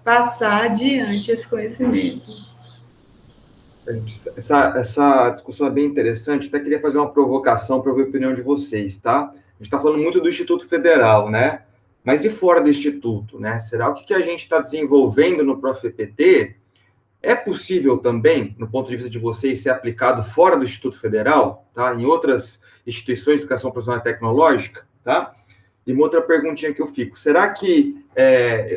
passar adiante esse conhecimento. Essa discussão é bem interessante, até queria fazer uma provocação para ver a opinião de vocês, tá? A gente está falando muito do Instituto Federal, né? Mas e fora do Instituto, né? Será o que a gente está desenvolvendo no ProfEPT é possível também, no ponto de vista de vocês, ser aplicado fora do Instituto Federal, tá? Em outras instituições de educação profissional e tecnológica, tá? E uma outra perguntinha que eu fico, será que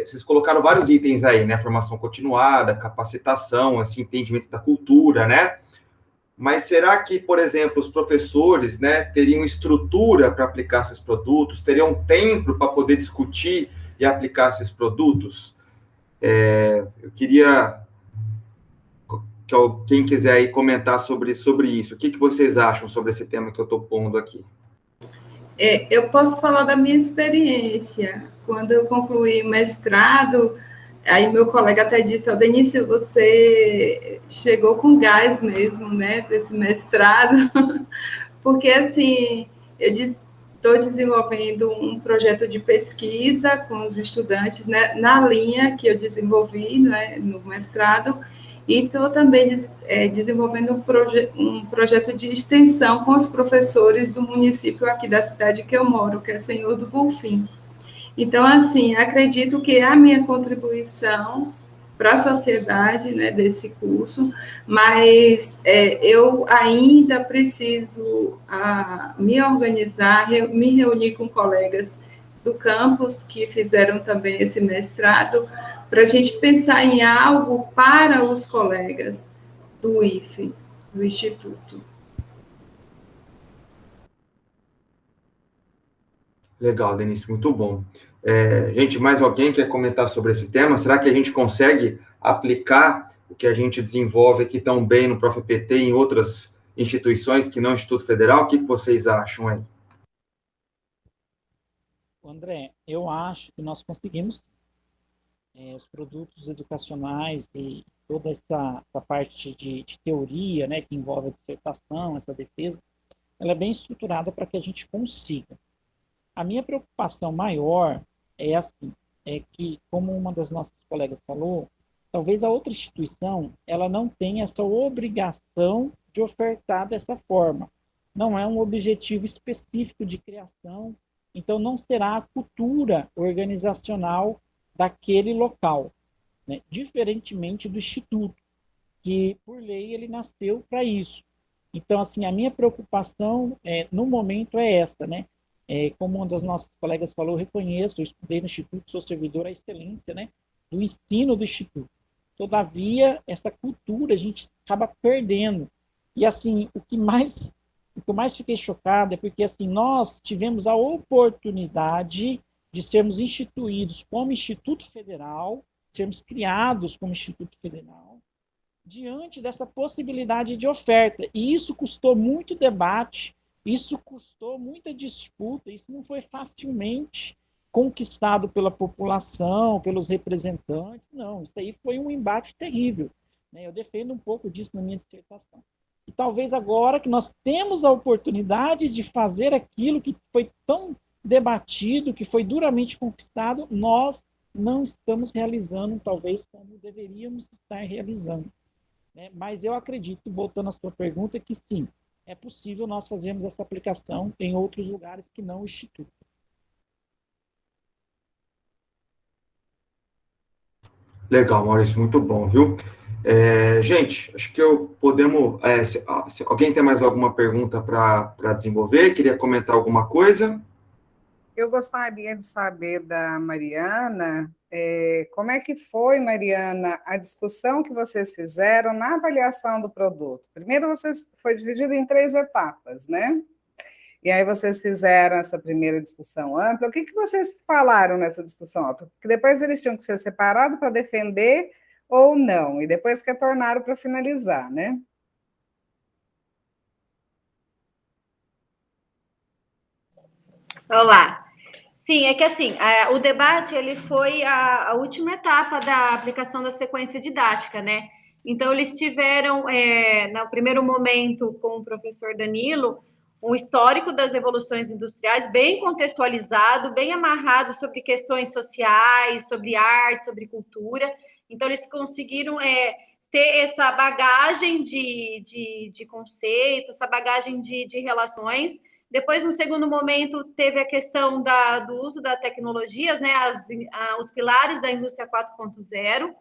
vocês colocaram vários itens aí, né? Formação continuada, capacitação, assim, entendimento da cultura, né? Mas será que, por exemplo, os professores, né, teriam estrutura para aplicar esses produtos, teriam tempo para poder discutir e aplicar esses produtos? Eu queria que quem quiser aí comentar sobre isso. O que vocês acham sobre esse tema que eu estou pondo aqui? Eu posso falar da minha experiência. Quando eu concluí o mestrado, aí meu colega até disse, Denise, você chegou com gás mesmo, né, desse mestrado, porque, assim, eu estou desenvolvendo um projeto de pesquisa com os estudantes, né, na linha que eu desenvolvi, né, no mestrado, e estou também desenvolvendo um projeto de extensão com os professores do município aqui da cidade que eu moro, que é Senhor do Bonfim. Então, assim, acredito que é a minha contribuição para a sociedade, né, desse curso, mas eu ainda preciso me organizar, me reunir com colegas do campus que fizeram também esse mestrado, para a gente pensar em algo para os colegas do IFE, do Instituto. Legal, Denise, muito bom. Gente, mais alguém quer comentar sobre esse tema? Será que a gente consegue aplicar o que a gente desenvolve aqui tão bem no ProfEPT em outras instituições que não o Instituto Federal? O que vocês acham aí? André, eu acho que nós conseguimos os produtos educacionais e toda essa parte de teoria, né, que envolve a dissertação, essa defesa, ela é bem estruturada para que a gente consiga. A minha preocupação maior é que, como uma das nossas colegas falou, talvez a outra instituição ela não tenha essa obrigação de ofertar dessa forma. Não é um objetivo específico de criação, então não será a cultura organizacional daquele local, né? Diferentemente do Instituto, que, por lei, ele nasceu para isso. Então, assim, a minha preocupação no momento é essa, né? Como uma das nossas colegas falou, eu reconheço, eu estudei no Instituto, sou servidor à excelência, né, do ensino do Instituto. Todavia, essa cultura a gente acaba perdendo. E, assim, o que eu mais fiquei chocado é porque, assim, nós tivemos a oportunidade de sermos instituídos como Instituto Federal, sermos criados como Instituto Federal, diante dessa possibilidade de oferta. E isso custou muito debate, isso custou muita disputa, isso não foi facilmente conquistado pela população, pelos representantes, não. Isso aí foi um embate terrível, né? Eu defendo um pouco disso na minha dissertação. E talvez agora que nós temos a oportunidade de fazer aquilo que foi tão debatido, que foi duramente conquistado, nós não estamos realizando, talvez, como deveríamos estar realizando, né? Mas eu acredito, voltando à sua pergunta, que sim, é possível nós fazermos essa aplicação em outros lugares que não o Instituto. Legal, Maurício, muito bom, viu? Gente, acho que podemos... se alguém tem mais alguma pergunta para desenvolver, queria comentar alguma coisa? Eu gostaria de saber da Mariana, como é que foi, Mariana, a discussão que vocês fizeram na avaliação do produto? Primeiro, foi dividido em 3 etapas, né? E aí vocês fizeram essa primeira discussão ampla. O que vocês falaram nessa discussão ampla? Porque depois eles tinham que ser separados para defender ou não, e depois retornaram para finalizar, né? Olá. Sim, é que assim, o debate ele foi a última etapa da aplicação da sequência didática, né? Então, eles tiveram, no primeiro momento, com o professor Danilo, um histórico das revoluções industriais bem contextualizado, bem amarrado sobre questões sociais, sobre arte, sobre cultura. Então, eles conseguiram ter essa bagagem de conceito, essa bagagem de relações. Depois, no segundo momento, teve a questão do uso das tecnologias, né, os pilares da indústria 4.0,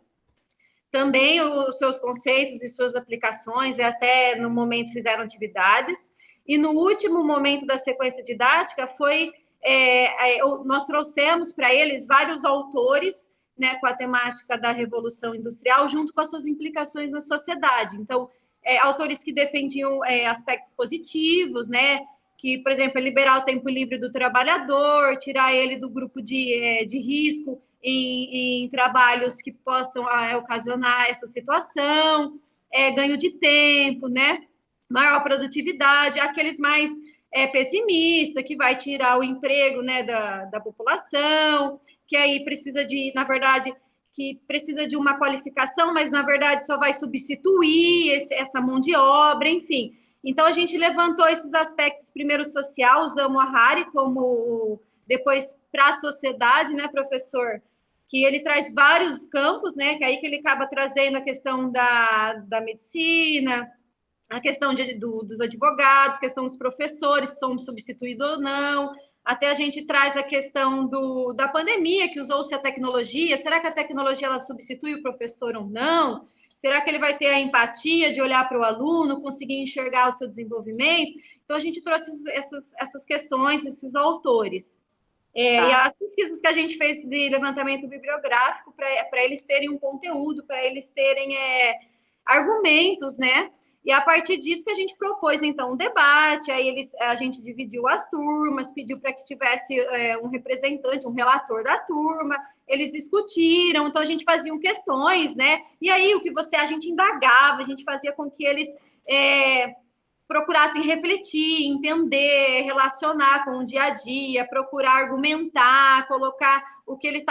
também os seus conceitos e suas aplicações, e até no momento fizeram atividades. E no último momento da sequência didática nós trouxemos para eles vários autores, né, com a temática da Revolução Industrial, junto com as suas implicações na sociedade. Então, autores que defendiam aspectos positivos, né, que, por exemplo, é liberar o tempo livre do trabalhador, tirar ele do grupo de risco em trabalhos que possam ocasionar essa situação, ganho de tempo, né? Maior produtividade, aqueles mais pessimistas, que vai tirar o emprego, né, da população, que aí precisa na verdade, que precisa de uma qualificação, mas na verdade só vai substituir essa mão de obra, enfim. Então, a gente levantou esses aspectos, primeiro social, usamos a Harari como, depois, para a sociedade, né, professor? Que ele traz vários campos, né, que aí que ele acaba trazendo a questão da medicina, a questão dos advogados, a questão dos professores, se são substituídos ou não, até a gente traz a questão da pandemia, que usou-se a tecnologia, será que a tecnologia ela substitui o professor ou não? Será que ele vai ter a empatia de olhar para o aluno, conseguir enxergar o seu desenvolvimento? Então, a gente trouxe essas questões, esses autores. E as pesquisas que a gente fez de levantamento bibliográfico, para eles terem um conteúdo, para eles terem argumentos, né? E a partir disso que a gente propôs, então, um debate, aí a gente dividiu as turmas, pediu para que tivesse um representante, um relator da turma, eles discutiram, então a gente fazia questões, né? E aí a gente indagava, a gente fazia com que eles procurassem refletir, entender, relacionar com o dia a dia, procurar argumentar, colocar o que eles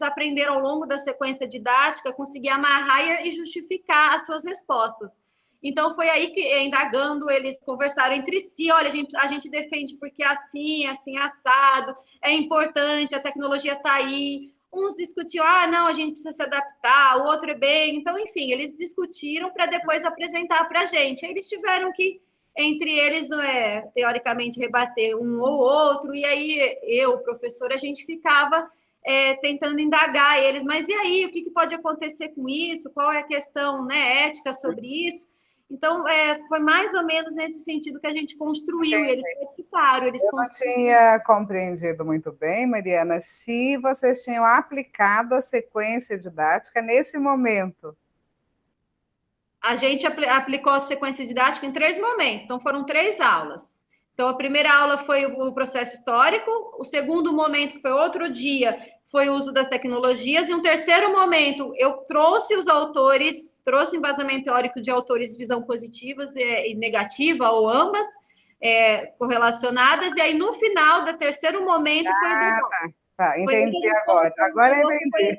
aprenderam ao longo da sequência didática, conseguir amarrar e justificar as suas respostas. Então, foi aí que, indagando, eles conversaram entre si, olha, a gente defende porque assim, assado, é importante, a tecnologia está aí. Uns discutiam, não, a gente precisa se adaptar, o outro é bem. Então, enfim, eles discutiram para depois apresentar para a gente. Aí eles tiveram que, entre eles, teoricamente, rebater um ou outro, e aí eu, professora, a gente ficava tentando indagar eles, mas e aí, o que pode acontecer com isso? Qual é a questão, né, ética sobre isso? Então, foi mais ou menos nesse sentido que a gente construiu, e eles participaram. Eu não tinha compreendido muito bem, Mariana, se vocês tinham aplicado a sequência didática nesse momento. A gente aplicou a sequência didática em 3 momentos, então foram 3 aulas. Então, a primeira aula foi o processo histórico, o segundo momento, que foi outro dia, foi o uso das tecnologias, e um terceiro momento, eu trouxe os autores, trouxe embasamento teórico de autores de visão positivas e negativa, ou ambas, correlacionadas, e aí no final do terceiro momento foi tá, entendi agora. Agora eu entendi.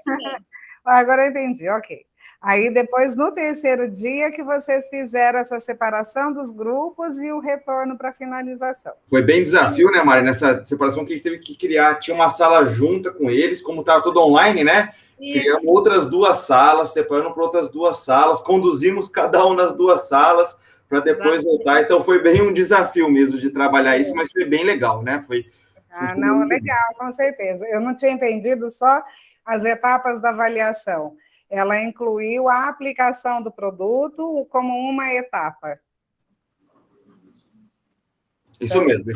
Agora eu entendi, ok. Aí depois, no terceiro dia, que vocês fizeram essa separação dos grupos e o retorno para a finalização. Foi bem desafio, né, Mari? Nessa separação que a gente teve que criar, tinha uma sala junta com eles, como estava tudo online, né? Isso. Criamos outras 2 salas, separando para outras 2 salas, conduzimos cada um nas 2 salas para depois voltar. Então, foi bem um desafio mesmo de trabalhar isso, mas foi bem legal, né? Não, legal, com certeza. Eu não tinha entendido só as etapas da avaliação. Ela incluiu a aplicação do produto como uma etapa. Isso mesmo,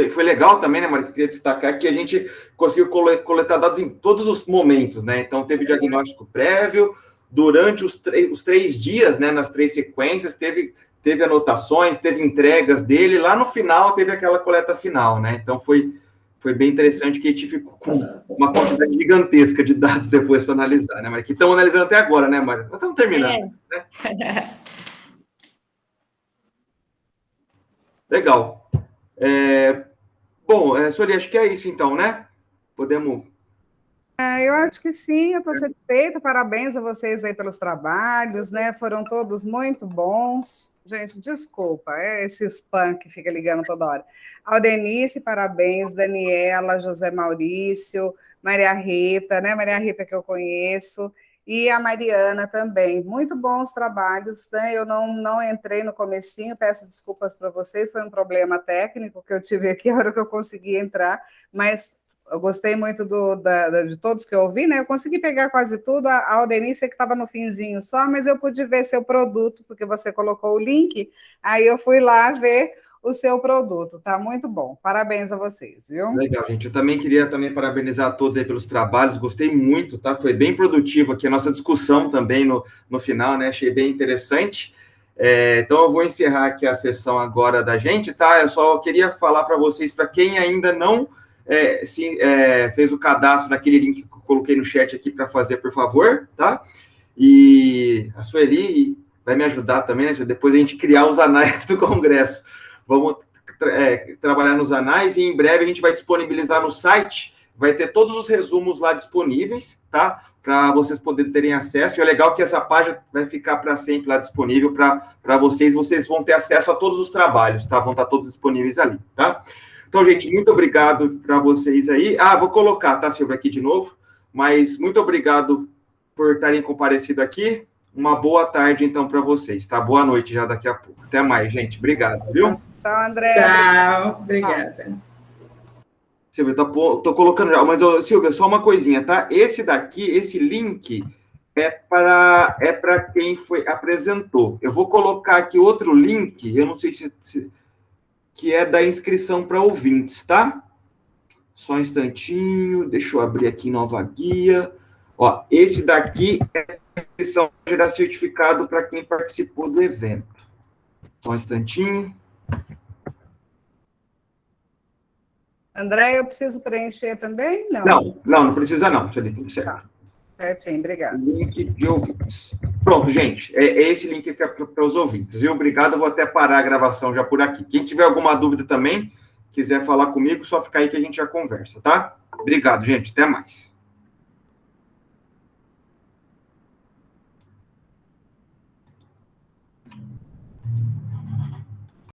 foi legal também, né, Maria, que eu queria destacar que a gente conseguiu coletar dados em todos os momentos, né? Então, teve diagnóstico prévio, durante os 3 dias, né, nas 3 sequências, teve anotações, teve entregas dele, lá no final teve aquela coleta final, né? Então, foi bem interessante que a gente ficou com uma quantidade gigantesca de dados depois para analisar, né, Maria? Que estamos analisando até agora, né, Maria? Nós estamos terminando, né? Legal. Bom, Sueli, acho que é isso então, né? Podemos... Eu acho que sim, eu estou satisfeita, parabéns a vocês aí pelos trabalhos, né? Foram todos muito bons. Gente, desculpa, esse spam que fica ligando toda hora. Aldenice, parabéns, Daniela, José Maurício, Maria Rita, né? Maria Rita que eu conheço, e a Mariana também. Muito bons trabalhos, né? Eu não entrei no comecinho, peço desculpas para vocês, foi um problema técnico que eu tive aqui a hora que eu consegui entrar, mas eu gostei muito de todos que eu ouvi, né? Eu consegui pegar quase tudo, a Aldenice que estava no finzinho só, mas eu pude ver seu produto, porque você colocou o link, aí eu fui lá ver o seu produto, tá muito bom. Parabéns a vocês, viu? Legal, gente. Eu também queria parabenizar a todos aí pelos trabalhos, gostei muito, tá? Foi bem produtivo aqui a nossa discussão também no final, né? Achei bem interessante. Então, eu vou encerrar aqui a sessão agora da gente, tá? Eu só queria falar para vocês, para quem ainda não fez o cadastro naquele link que eu coloquei no chat aqui para fazer, por favor, tá? E a Sueli vai me ajudar também, né? Depois a gente criar os anais do Congresso. Vamos trabalhar nos anais e em breve a gente vai disponibilizar no site, vai ter todos os resumos lá disponíveis, tá? Para vocês poderem terem acesso. E é legal que essa página vai ficar para sempre lá disponível para vocês. Vocês vão ter acesso a todos os trabalhos, tá? Vão estar todos disponíveis ali, tá? Então, gente, muito obrigado para vocês aí. Vou colocar, tá, Silvia, aqui de novo. Mas muito obrigado por estarem comparecido aqui. Uma boa tarde, então, para vocês, tá? Boa noite já daqui a pouco. Até mais, gente. Obrigado, viu? Tchau, André. Tchau, obrigada. Silvia, tô colocando já, mas, Silvia, só uma coisinha, tá? Esse daqui, esse link é para quem apresentou. Eu vou colocar aqui outro link, eu não sei se que é da inscrição para ouvintes, tá? Só um instantinho, deixa eu abrir aqui nova guia. Ó, esse daqui é a inscrição para gerar certificado para quem participou do evento. Só um instantinho. André, eu preciso preencher também? Não precisa não, tudo certo. Tá. Certinho, obrigado. Link de ouvintes. Pronto, gente, é esse link que é para os ouvintes, viu? Obrigado, eu vou até parar a gravação já por aqui. Quem tiver alguma dúvida também, quiser falar comigo, só ficar aí que a gente já conversa, tá? Obrigado, gente, até mais.